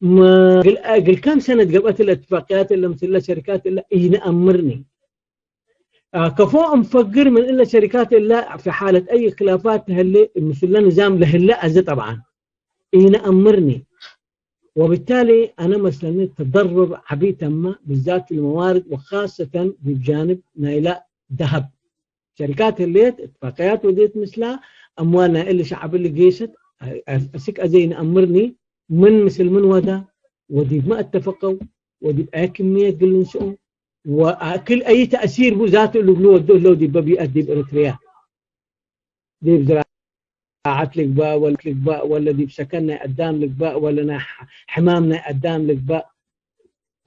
ما قل كم سنه قبلت الاتفاقيات اللي مثل شركات اللي هنا امرني كفو مفقر من الا شركات اللي في حاله اي خلافات اللي مثل نظام لهلا ازي طبعا هنا امرني وبالتالي أنا مثلا تضرر عبيد تم بالذات في الموارد وخاصة بجانب نايلة ذهب شركات الليت اتفاقيات وديت مثلها أموالنا اللي شعب اللي قيست أسك أزين أمرني من مثل من ودا ودي ما اتفقوا ودي بأي كمية قل نسؤوا وكل أي تأثير بذاته اللي بلو ودو دي بيأدي بإريتريا دي بزراعة لك باء ولا لك باء ولا دي بسكننا قدام لك باء ولا حمامنا قدام لك باء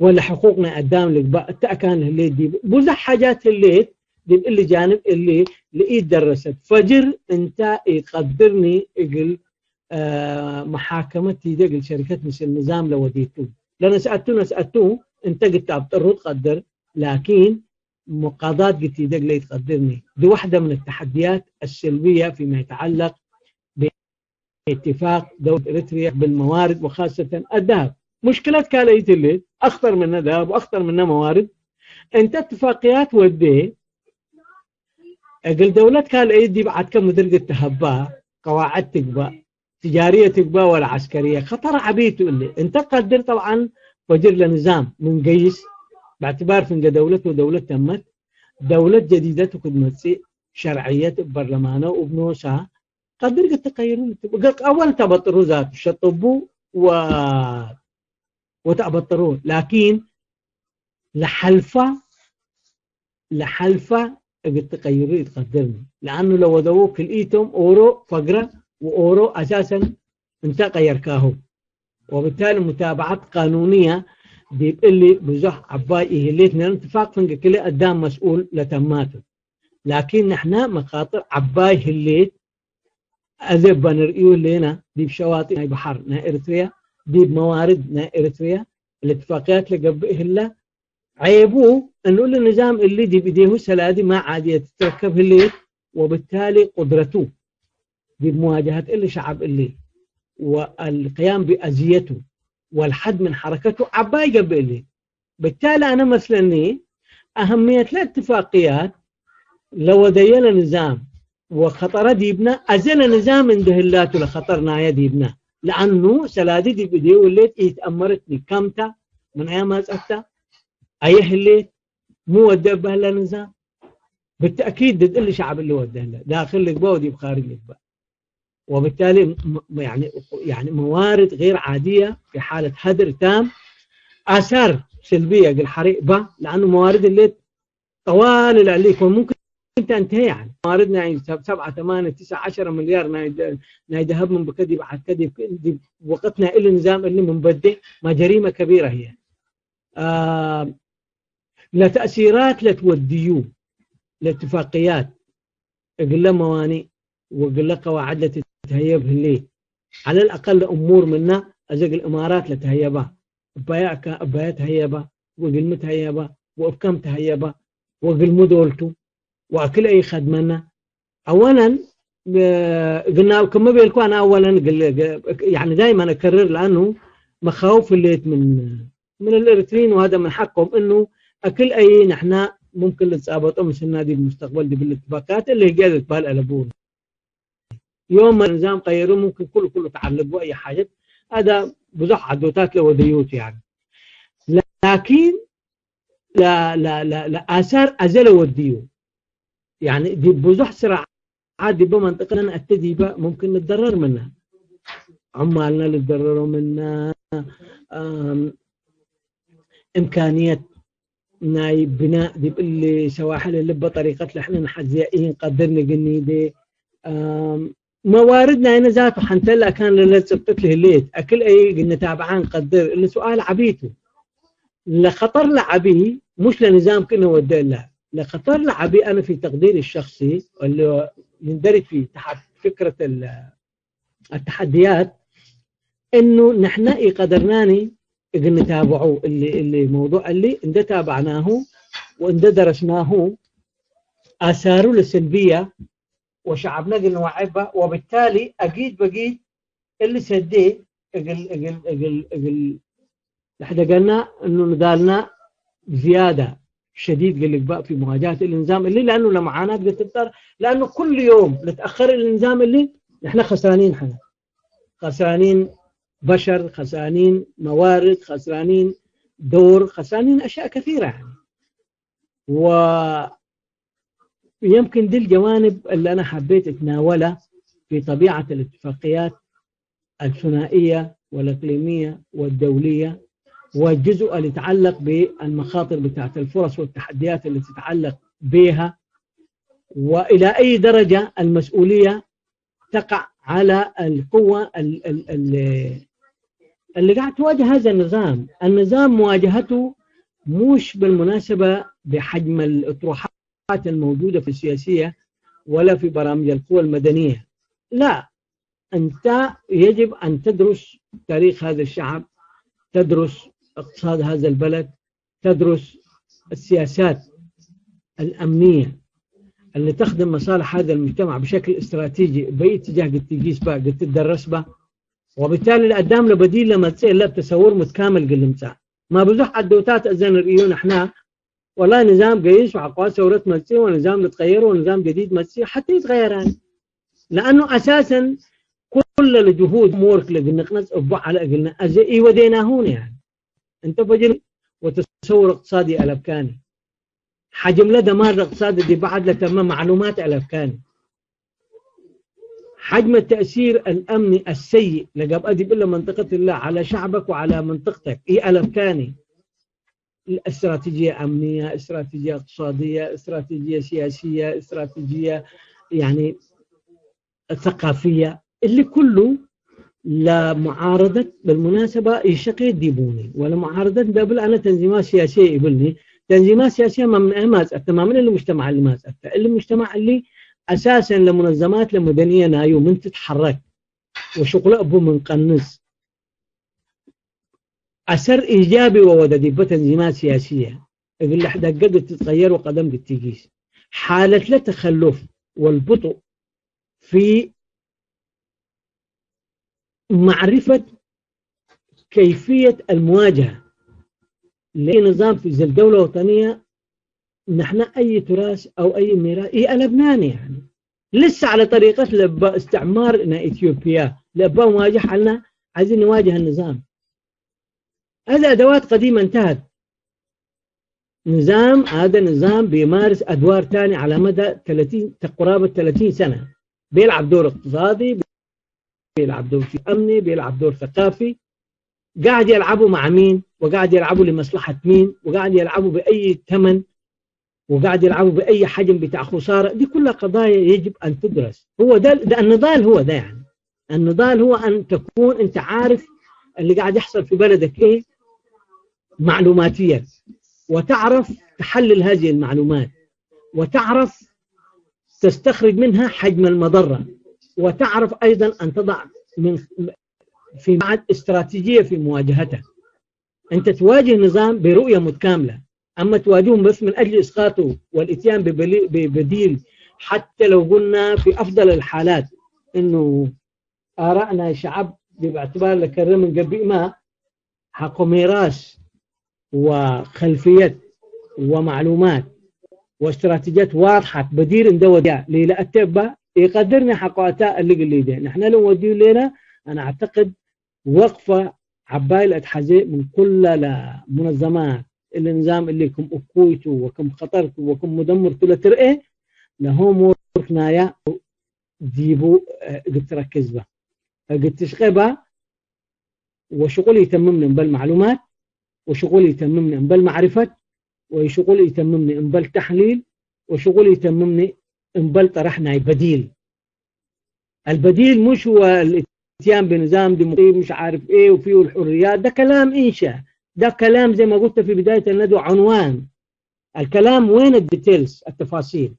ولا حقوقنا قدام لك باء كان اللي دي بوزع حاجات اللي دي اللي جانب اللي لقيت درست فجر انت يقدرني اقل محاكمتي دقل شركات مثل النظام لو وديتوه لأن سألتوه انت قلت بتضطروا تقدر لكن مقاضات قلت دقل يتقدرني دي واحدة من التحديات السلبية فيما يتعلق باتفاق دولة إريتريا بالموارد وخاصة الذهب مشكلة كاليت اللي أخطر من الذهب وأخطر من موارد انت اتفاقيات ودي قل دولتك الأيدي بعد كم درجة تهبا قواعد تقبا تجارية تقبا ولا عسكرية خطر عبيته اللي انت قدر طبعا فجر لنظام من قيس باعتبار فنجا دولته ودولة تمت دولة جديدة تكون شرعية برلمانه وبنوسها قدر قد تغيرون أول تبطروا ذات شطبوا وتبطروا لكن لحلفة قد تغيروا يتقدرني لأنه لو ودوك لقيتم أورو فقرة وأورو أساسا انت غيركاهو وبالتالي متابعات قانونية بيبقى لي بزح عباي إهليتنا اتفاق فنجا كله قدام مسؤول لتماته لكن نحن مخاطر عباي هليت أذب بنرئيو لنا دي بشواطئ ناي بحر نا إريتريا دي بموارد نا إريتريا الاتفاقيات اللي قبئه الله عيبوه أنه النظام اللي دي بديه سلادي ما عادية تتركب هليت وبالتالي قدرته دي بمواجهة اللي شعب اللي والقيام بأذيته والحد من حركته عباي قبئ اللي بالتالي أنا مثلا أهمية الاتفاقيات لو دينا نظام وخطر ديبنا أزل نظام اندهلاته لخطرنا يا ديبنا لأنه سلادي دي بديه وليت يتأمرتني كمتا من أيام أسألتا أيه الليت مو وده بهلا نظام بالتأكيد دد اللي شعب اللي وده له داخل لك بقى ودي بخارج لك بقى وبالتالي يعني موارد غير عادية في حالة هدر تام آثار سلبية الحريق بقى لأنه موارد اللي طوال اللي عليك وممكن تنتهي يعني مواردنا يعني 7 8 9 10 مليار ناي ذهب من بكدي بعد كدي وقتنا إلا النظام اللي منبدئ ما جريمة كبيرة هي لا تأثيرات لا توديو لاتفاقيات قل موانئ وقل قواعد لا تتهيب اللي على الأقل أمور منا أزق الإمارات لا تهيبها أبايا تهيبها وقل متهيبها وأبكم تهيبها وقل مدولته وأكل أي خدمنا أولا قلنا كما بيلكوا أنا أولا يعني دائما أكرر لأنه مخاوف اللي من الإريتريين وهذا من حقهم إنه أكل أي نحن ممكن نتسابط أمس النادي بالمستقبل دي بالاتفاقات اللي قاعدة تبال ألبون يوم ما النظام غيروه ممكن كله تعلقوا أي حاجة هذا بزح عدوتات لوديوت يعني لكن لا آثار أزل وديو يعني دي بزح صراعات دي بمنطقة أتدي بقى ممكن نتضرر منها عمالنا اللي تضرروا منها إمكانية ناي بناء دي اللي سواحل اللي بطريقة لحنا نحزيئين قدرنا قني دي مواردنا هنا ذاته حنتلا كان اللي تسبت له الليت أكل أي قلنا تابعان قدر اللي سؤال عبيته لخطر لعبي مش لنظام كنا ودي له لخطر لعبي أنا في تقديري الشخصي اللي يندرج فيه تحت فكرة التحديات إنه نحن قدرناني قلنا تابعوه اللي موضوع اللي إن تابعناه وإن درسناه آثاره السلبية وشعبنا قلنا وعبه وبالتالي أكيد بقيت اللي سديه لحد قلنا إنه نضالنا زيادة شديد قال لك بقى في مواجهة النظام اللي لأنه لمعاناة بتضطر لأنه كل يوم نتأخر النظام اللي نحن خسرانين خسرانين بشر خسرانين موارد خسرانين دور خسرانين أشياء كثيرة يعني ويمكن دي الجوانب اللي أنا حبيت أتناولها في طبيعة الاتفاقيات الثنائية والإقليمية والدولية والجزء اللي يتعلق بالمخاطر بتاعت الفرص والتحديات اللي تتعلق بها وإلى أي درجة المسؤولية تقع على القوة اللي قاعد تواجه هذا النظام مواجهته مش بالمناسبة بحجم الأطروحات الموجودة في السياسية ولا في برامج القوى المدنية لا أنت يجب أن تدرس تاريخ هذا الشعب تدرس اقتصاد هذا البلد تدرس السياسات الأمنية اللي تخدم مصالح هذا المجتمع بشكل استراتيجي بأي اتجاه قد تقيس بها قد تدرس بها وبالتالي الأقدام لبديل لما تصير لا تصور متكامل قل مساء ما بزح الدوتات أزين رئيون احنا والله نظام جيش وعقوات ثورة مسيح ونظام نتغيره ونظام جديد مسيح حتى يتغيران، لأنه أساسا كل الجهود مورك لقلنا نقنص أبوع على قلنا أزئي ودينا هون يعني أنت بجل وتصور اقتصادي الأفكاني حجم له دمار اقتصادي دي بعد لتمام معلومات الأفكاني حجم التأثير الأمني السيء لقب أدي إلا منطقة الله على شعبك وعلى منطقتك إيه الأفكاني استراتيجية أمنية، استراتيجية اقتصادية، استراتيجية سياسية، استراتيجية يعني ثقافية، اللي كله لمعارضة بالمناسبة يشقي ديبوني ولا معارضة قبل أنا تنظيمات سياسية يقولني تنظيمات سياسية ما من ما تماما اللي المجتمع اللي ما اللي المجتمع اللي أساسا لمنظمات لمدنية نايو من تتحرك وشغل أبو من قنص أثر إيجابي ووددي بتنظيمات سياسية يقول لك قد تتغير وقدم قد تجيس حالة التخلف والبطء في معرفة كيفية المواجهة لنظام في الدولة الوطنية نحن أي تراث أو أي ميراث لبنان يعني لسه على طريقة لبا استعمارنا إثيوبيا لبا مواجهة لنا عايزين نواجه النظام هذا أدوات قديمة انتهت نظام هذا نظام بيمارس أدوار ثانية على مدى 30 قرابة 30 سنة بيلعب دور اقتصادي بيلعب دور أمني بيلعب دور ثقافي قاعد يلعبوا مع مين وقاعد يلعبوا لمصلحة مين وقاعد يلعبوا بأي ثمن وقاعد يلعبوا بأي حجم بتاع خسارة دي كلها قضايا يجب أن تدرس هو ده النضال هو ده يعني النضال هو أن تكون أنت عارف اللي قاعد يحصل في بلدك إيه معلوماتيا وتعرف تحلل هذه المعلومات وتعرف تستخرج منها حجم المضرة وتعرف أيضا أن تضع في بعد استراتيجية في مواجهته أنت تواجه نظام برؤية متكاملة أما تواجههم بس من أجل إسقاطه والإتيان ببديل حتى لو قلنا في أفضل الحالات إنه آرائنا شعب باعتبار لكرم من قبل ما حق ميراث وخلفيات ومعلومات واستراتيجيات واضحة بدير اندوديا ليلة التبا يقدرني حقواتاء اللي قل لي ده نحن لو وديو لنا أنا أعتقد وقفة عبايل أتحزي من كل منظمات النظام اللي كم أكويتو وكم خطرتو وكم مدمرتو لترئي لهم وركنايا ديبو قد تركز به قد تشغبها وشغل يتممني بالمعلومات وشغل يتممني بالمعرفة وشغل يتممني بالتحليل وشغل يتممني بالطرحنا بديل البديل مش هو الاتيان بنظام ديمقراطي مش عارف ايه وفيه الحريات ده كلام انشاء ده كلام زي ما قلت في بداية الندوة عنوان الكلام وين الديتيلز التفاصيل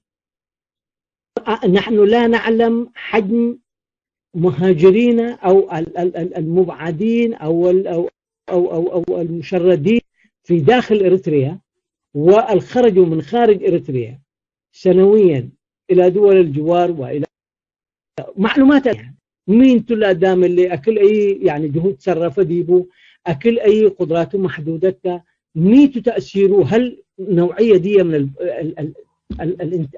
نحن لا نعلم حجم مهاجرين أو المبعدين أو المشردين في داخل إريتريا والخرجوا من خارج إريتريا سنويا إلى دول الجوار وإلى معلومات يعني مين تلا دام اللي أكل أي يعني جهود صرف ديبو أكل أي قدراته محدودة ميت تأثيره هل نوعية دي من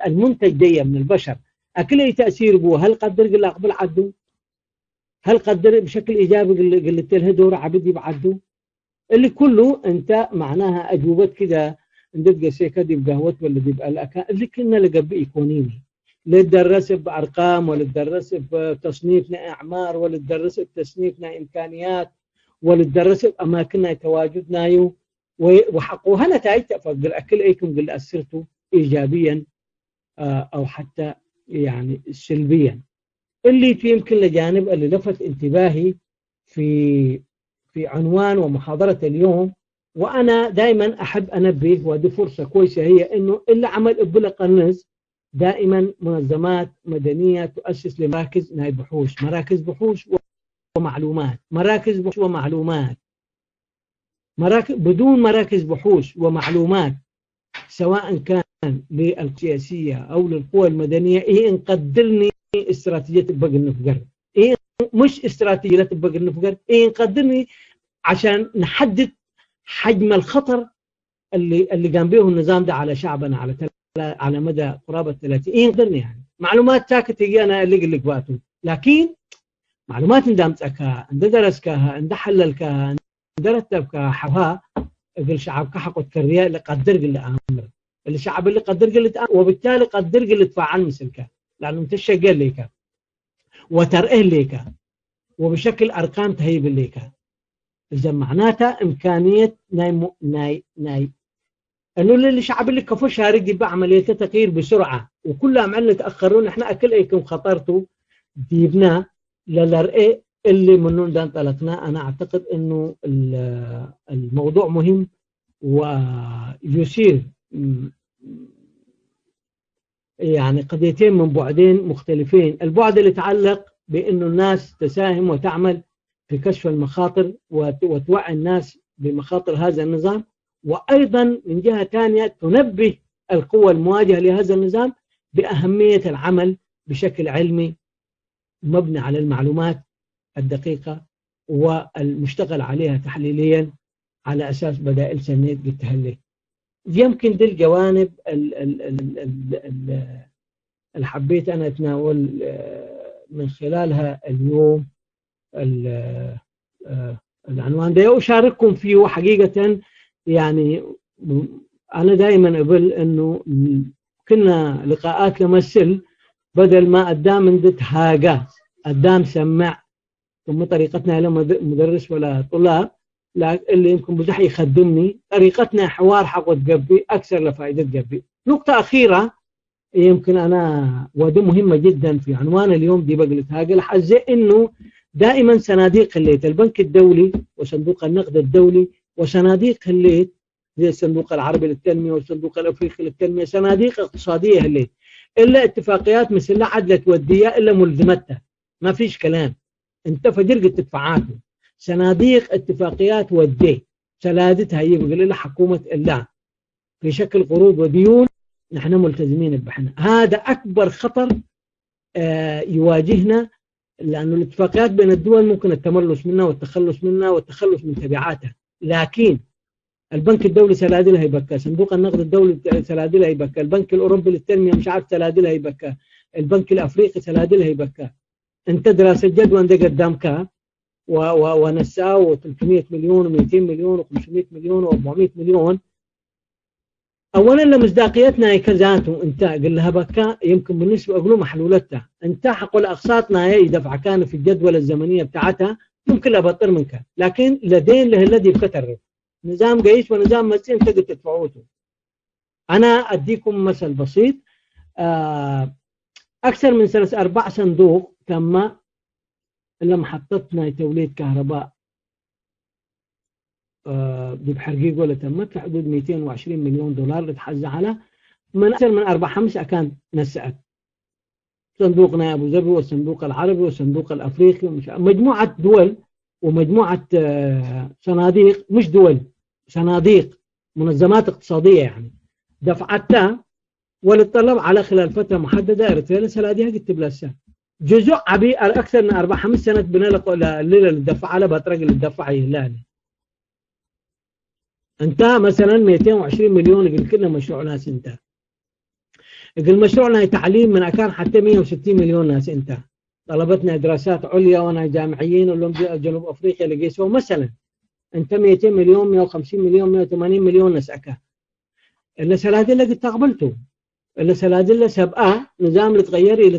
المنتج دي من البشر أكل أي تأثير بو هل قدر قل أقبل عدو هل قدر بشكل إيجابي قلت له دور عبدي بعدو اللي كله أنت معناها أجوبة كده عندك سيكا دي بقهوة ولا دي بقى اللي كنا لقب إيكونيمي لا تدرس بأرقام ولا تدرس بتصنيفنا أعمار ولا تدرس بتصنيفنا إمكانيات ولا تدرس بأماكننا تواجدنا وحقوها نتائج تفضل أكل أيكم قل أثرتوا إيجابيا أو حتى يعني سلبيا اللي يمكن لجانب اللي لفت انتباهي في عنوان ومحاضرة اليوم وأنا دائما أحب أنبه ودي فرصة كويسة هي إنه اللي عمل إبلا قنز دائما منظمات مدنية تؤسس لمراكز بحوث مراكز بحوث ومعلومات مراكز بحوث ومعلومات بدون مراكز بحوث ومعلومات سواء كان للسياسية أو للقوى المدنية إيه نقدرني استراتيجية البقى النفقر إيه مش استراتيجية البقى النفقر إيه نقدرني عشان نحدد حجم الخطر اللي قام به النظام ده على شعبنا على مدى قرابه 30 قرن يعني. معلومات ساكت هي انا اللي لك باتو، لكن معلومات اندمتكها اند درسكها اند حللكها اند رتبكها حوها يقول شعبك حقه الكريه اللي قدر اللي امر الشعب اللي قدر اللي وبالتالي قدر اللي تفعل مثلك لانه انت شغال ليك وترئه ليك وبشكل ارقام تهيب ليك. اذا معناتها امكانيه ناي انه الشعب اللي كفوش هارجي بعمليه تغيير بسرعه وكلها عملنا تاخرون احنا اكل ايكم خطرتوا جبناه للرئي اللي منون ده انطلقنا. انا اعتقد انه الموضوع مهم ويثير يعني قضيتين من بعدين مختلفين. البعد اللي يتعلق بانه الناس تساهم وتعمل في كشف المخاطر وتوعي الناس بمخاطر هذا النظام، وايضا من جهه ثانيه تنبه القوى المواجهه لهذا النظام باهميه العمل بشكل علمي مبني على المعلومات الدقيقه والمشتغل عليها تحليليا على اساس بدائل سنيت بالتهلي. يمكن دي الجوانب اللي حبيت انا اتناول من خلالها اليوم العنوان ده واشارككم فيه. حقيقه يعني انا دائما اقول انه كنا لقاءات لمثل بدل ما قدام ندت هاجا قدام سمع ثم طريقتنا لا مدرس ولا طلاب لا اللي يمكن بزح يخدمني طريقتنا حوار حق تقبي اكثر لفائده تقبي. نقطه اخيره يمكن انا ودي مهمه جدا في عنوان اليوم دي بقلت هاجا لحظه انه دائما صناديق الليت البنك الدولي وصندوق النقد الدولي وصناديق الليت زي الصندوق العربي للتنميه والصندوق الافريقي للتنميه صناديق اقتصاديه الليت الا اتفاقيات مثل عدلت وديه الا ملزمتها ما فيش كلام انت فجرقت تدفعاته. صناديق اتفاقيات وديه سلادتها يبقى لها حكومه الله في شكل قروض وديون نحن ملتزمين بحنا. هذا اكبر خطر يواجهنا لانه الاتفاقيات بين الدول ممكن التملص منها والتخلص منها والتخلص من تبعاتها، لكن البنك الدولي سلادلها يبكى، صندوق النقد الدولي سلادلها يبكى، البنك الاوروبي للتنميه مش عارف سلادلها يبكى، البنك الافريقي سلادلها يبكى. انت دراسه جدوى عندك قدامك ونساو 300 مليون و200 مليون و500 مليون و400 مليون. اولا لمصداقيتنا كذاته انت قل لها بكى يمكن بالنسبه اقولوا محلولتها انت حقوا الاقساط يدفع كان في الجدول الزمنيه بتاعتها ممكن ابطر منك، لكن لدين له الذي بكتر نظام قيس ونظام مسين تقدر تدفعوته. انا اديكم مثل بسيط. اكثر من 4 صندوق تم لما حطتنا توليد كهرباء بحرقيق ولا تمت في حدود 220 مليون دولار اللي تحز على من اكثر من 4-5 كانت نسأت. صندوقنا ابو ظبي والصندوق العربي والصندوق الافريقي مجموعه دول ومجموعه صناديق مش دول صناديق منظمات اقتصاديه يعني دفعتها وللطلب على خلال فتره محدده ارتيلا سلاديها قد تبلسها جزء عبي اكثر من 4-5 سنه بنلقى الليله اللي دفع على بطرق اللي دفع يهلاني. انت مثلا 220 مليون يقول كنا مشروع ناس انت يقول مشروعنا تعليم من كان حتى 160 مليون ناس انت طلبتنا دراسات عليا وانا جامعيين اولمبيا جنوب افريقيا اللي قيسوا مثلا انت 200 مليون 150 مليون 180 مليون نسأك الا سلادله قد تقبلته الا سلادله سبقه نظام اللي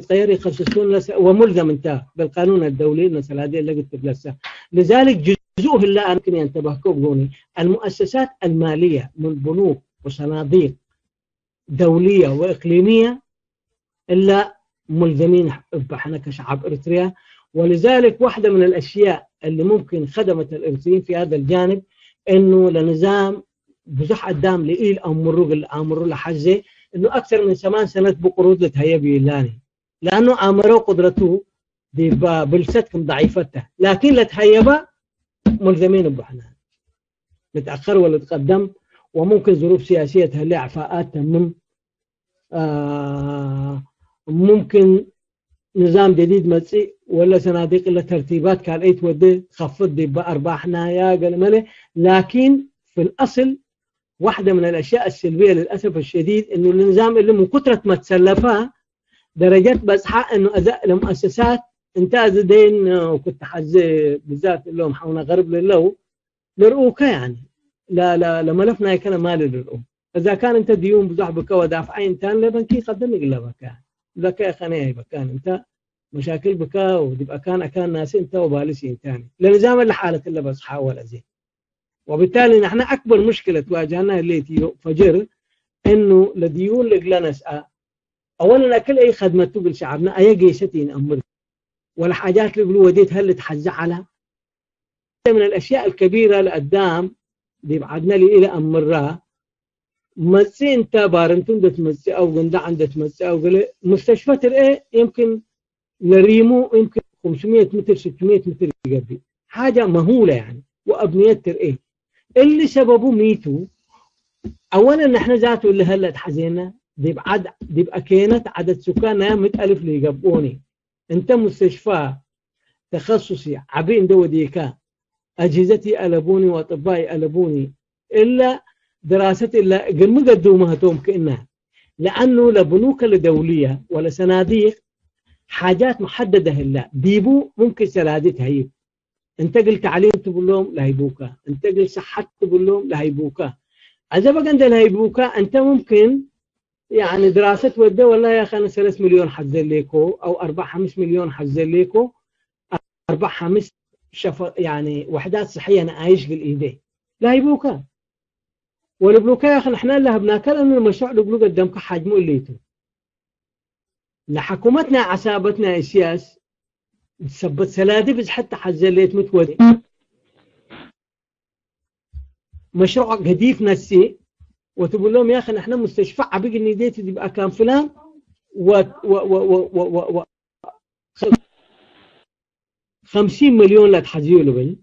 تغيري يخصصون وملزم انت بالقانون الدولي ان سلادله قد تبلسه. لذلك جزءه اللي يمكن ينتبهكم بوني المؤسسات الماليه من بنوك وصناديق دوليه واقليميه الا ملزمين احنا كشعب اريتريا. ولذلك واحده من الاشياء اللي ممكن خدمت الاريتريين في هذا الجانب انه لنظام بزح قدام لإيل امروا لحزه انه اكثر من 8 سنوات بقروض لتهيبي لاني لانه امروا قدرته بالستكم ضعيفته، لكن لتهيبه ملزمين بحنا نتاخر ولا نتقدم وممكن ظروف سياسيه تهلي اعفاءات تمم ممكن نظام جديد مسيء ولا صناديق الا ترتيبات كان اي تودي تخفض دي بارباحنا يا قال ملي. لكن في الاصل واحدة من الأشياء السلبية للأسف الشديد إنه النظام اللي من كثرة ما تسلفها درجات بصحى إنه أداء المؤسسات انتهز دين، وكنت حزي بالذات اللي حونا غرب للو لرؤوك يعني لا ملفنا كان مالي للرؤوك. إذا كان أنت ديون بزحبك ودافعين تان لبنكي قدم يقلبك يعني لك يا خنيه بكان أنت مشاكل بكا ودبقى كان ناس أنت وبالسين تاني لنظام اللي حالة اللي بصحى ولا زين. وبالتالي نحن أكبر مشكلة تواجهنا اللي فجر إنه لديون لجلنس أولا كل أي خدمة تقول شعبنا أي جيشتين أمر ولا حاجات اللي يقولوا وديت هل تحزع على من الأشياء الكبيرة لقدام دي بعدنا لي إلى أمرها مسي أنت بارنتون دت مسي أو جندا عندك مسي أو قال مستشفى الإيه يمكن لريمو يمكن 500 متر 600 متر يقبل حاجة مهولة يعني وأبنية الإيه اللي سببه ميتوا. أولا نحن ذاته اللي هلا تحزينا دي بقى كانت عدد سكانها 100,000 اللي يقبوني. أنت مستشفى تخصصي عبين دو ديكا أجهزتي قلبوني وأطبائي قلبوني إلا دراستي إلا قل قدومها توم كأنها لأنه لبنوك الدولية ولا صناديق حاجات محددة هلا بيبو ممكن سلادتها هيب. انت قل تعليم تقول لهم لا هيبوكا، انت قل صحة تقول لهم لا هيبوكا. إذا بقى عند الهيبوكا انت ممكن يعني دراسة وده والله يا أخي أنا 3 مليون حزل ليكو أو 4-5 مليون حزل ليكو 4-5 يعني وحدات صحية أنا عايش بالإيدي لا هيبوكا. والبلوكا يا أخي نحن لها بناكل إنه المشروع اللي بلوكا قدامك حجمه الليتو لحكومتنا عسابتنا السياس تثبت سلادي بس حتى حزليت متودي مشروع قديف نسي وتقول لهم يا أخي نحن مستشفى عبيق النديت دي بقى كان فلان و 50 مليون لا تحزيله بل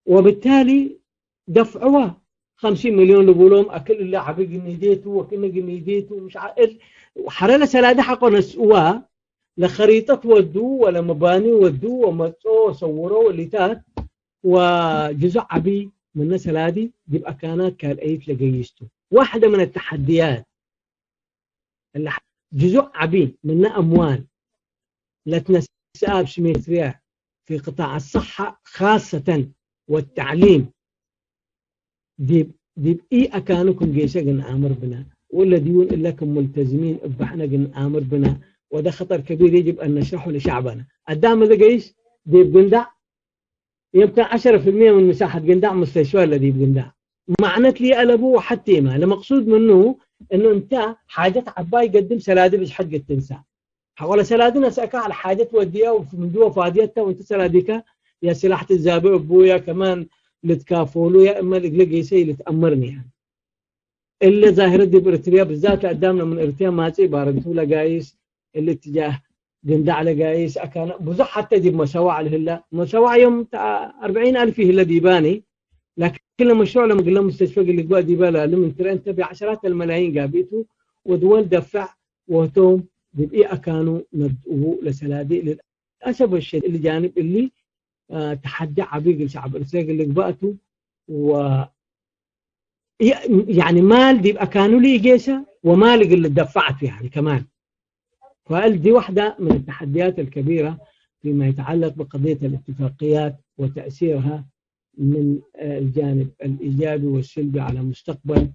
وبالتالي دفعوها 50 مليون لبولهم أكل اللي عبيق النديت وكنا النديت ومش عارف وحرنا سلادة حقا نسقوها لخريطة ودوه ولا مباني ودوه ومسوه صوروه اللي تات وجزء عبي من سلادي دي بقى كانت كالأيت لقيستو. واحدة من التحديات اللي جزء عبي من أموال لتنساب سميتريا في قطاع الصحة خاصة والتعليم دي بإي أكانكم جيشة قن آمر بنا ولا ديون إلاكم ملتزمين إبحنا قن آمر بنا وده خطر كبير يجب أن نشرحه لشعبنا. الدعم هذا جيش دي بقندع يمكن 10% من مساحة قندع مستشفى الذي بقندع معنات لي قلبوه حتى ما المقصود منه إنه أنت حاجة عباي يقدم سلادة بس حق التنسى ولا سلادنا سأكا على حاجة وديها ومن دوا فاديتها وأنت سلادك يا سلاحة الزابع أبويا كمان لتكافولو يا إما لقلقي شيء اللي تأمرني يعني اللي ظاهرة دي بإرتريا بالذات قدامنا من إرتريا ماتي باردتولا قايس الاتجاه قندع لقايس أكان بزح حتى دي مساواة على هلا مساواة يوم 40,000 هلا ديباني لكن كل مشروع لما قلنا مستشفى اللي قوى ديبالا لمن ترى أنت بعشرات الملايين قابيتو ودول دفع وهتوم ببقي أكانوا ندعوه لسلادي للأسف الشيء اللي جانب اللي تحدى عبيق الشعب الإسرائيلي اللي قبأته و يعني مال دي أكانوا لي جيشة ومال اللي دفعت يعني كمان. فقال دي واحدة من التحديات الكبيرة فيما يتعلق بقضية الاتفاقيات وتأثيرها من الجانب الإيجابي والسلبي على مستقبل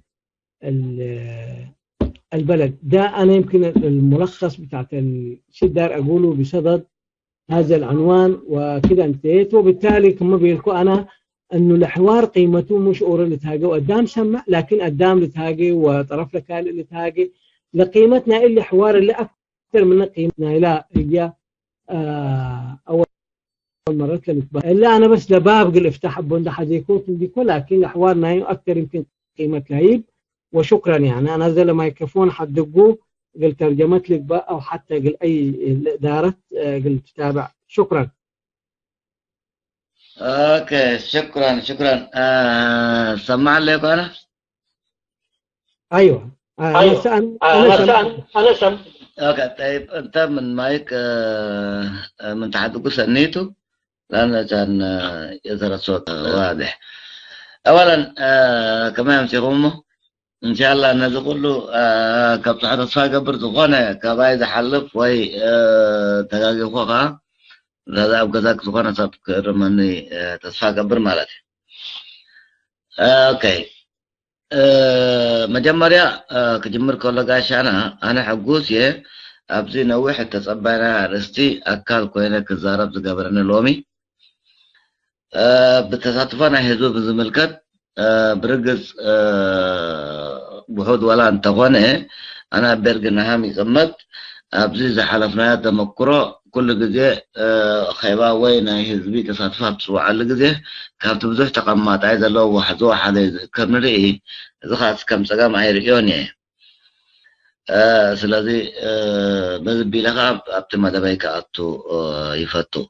البلد. ده أنا يمكن الملخص بتاعت الشيء دار أقوله بصدد هذا العنوان وكده انتهيت. وبالتالي كما بيلكو أنا أنه الحوار قيمته مش أورا لتهاجي وقدام سمع لكن قدام لتهاجي وطرف لكال لتهاجي لقيمتنا اللي حوار اللي أكثر من قيمتنا لا هي أول مرة إلا أنا بس لباب قل افتح بوندا حديكوت ديكو لكن حوارنا أكثر يمكن قيمة لهيب. وشكرا يعني أنا زي لما يكفون حدقوه قل ترجمت لك بقى أو حتى قل أي دارت قل تتابع. شكرا. اوكي شكرا سمع لك انا. ايوه انا سم. اوكي طيب انت من مايك من تحدث سنيته لان كان يظهر الصوت واضح. اولا كما يمسكونه ان شاء الله الناس كله كبصحة تصفى قبر زخونة كبايد حلف وي تقاقي فوقها هذا أبقى ذاك زخونة سابق رماني تصفى قبر مالتي اوكي مجمريا كجمر كولا قاشانا انا حقوسي ابزي نوح تصبانا رستي اكال كوينة كزارب زقابرنا لومي بتصاتفنا هزو بزملكت برقص بحود ولا انت هنا انا برق نهامي قمت ابزي حلفنا تمكرو كل جزء خيبا وين هزبي تصاتفات سوى على جزء كانت بزوج تقمات عايز لو واحد كم رئي زخاص كم سقام عيريوني سلازي بس بيلغا ابتما دبايك اتو يفتو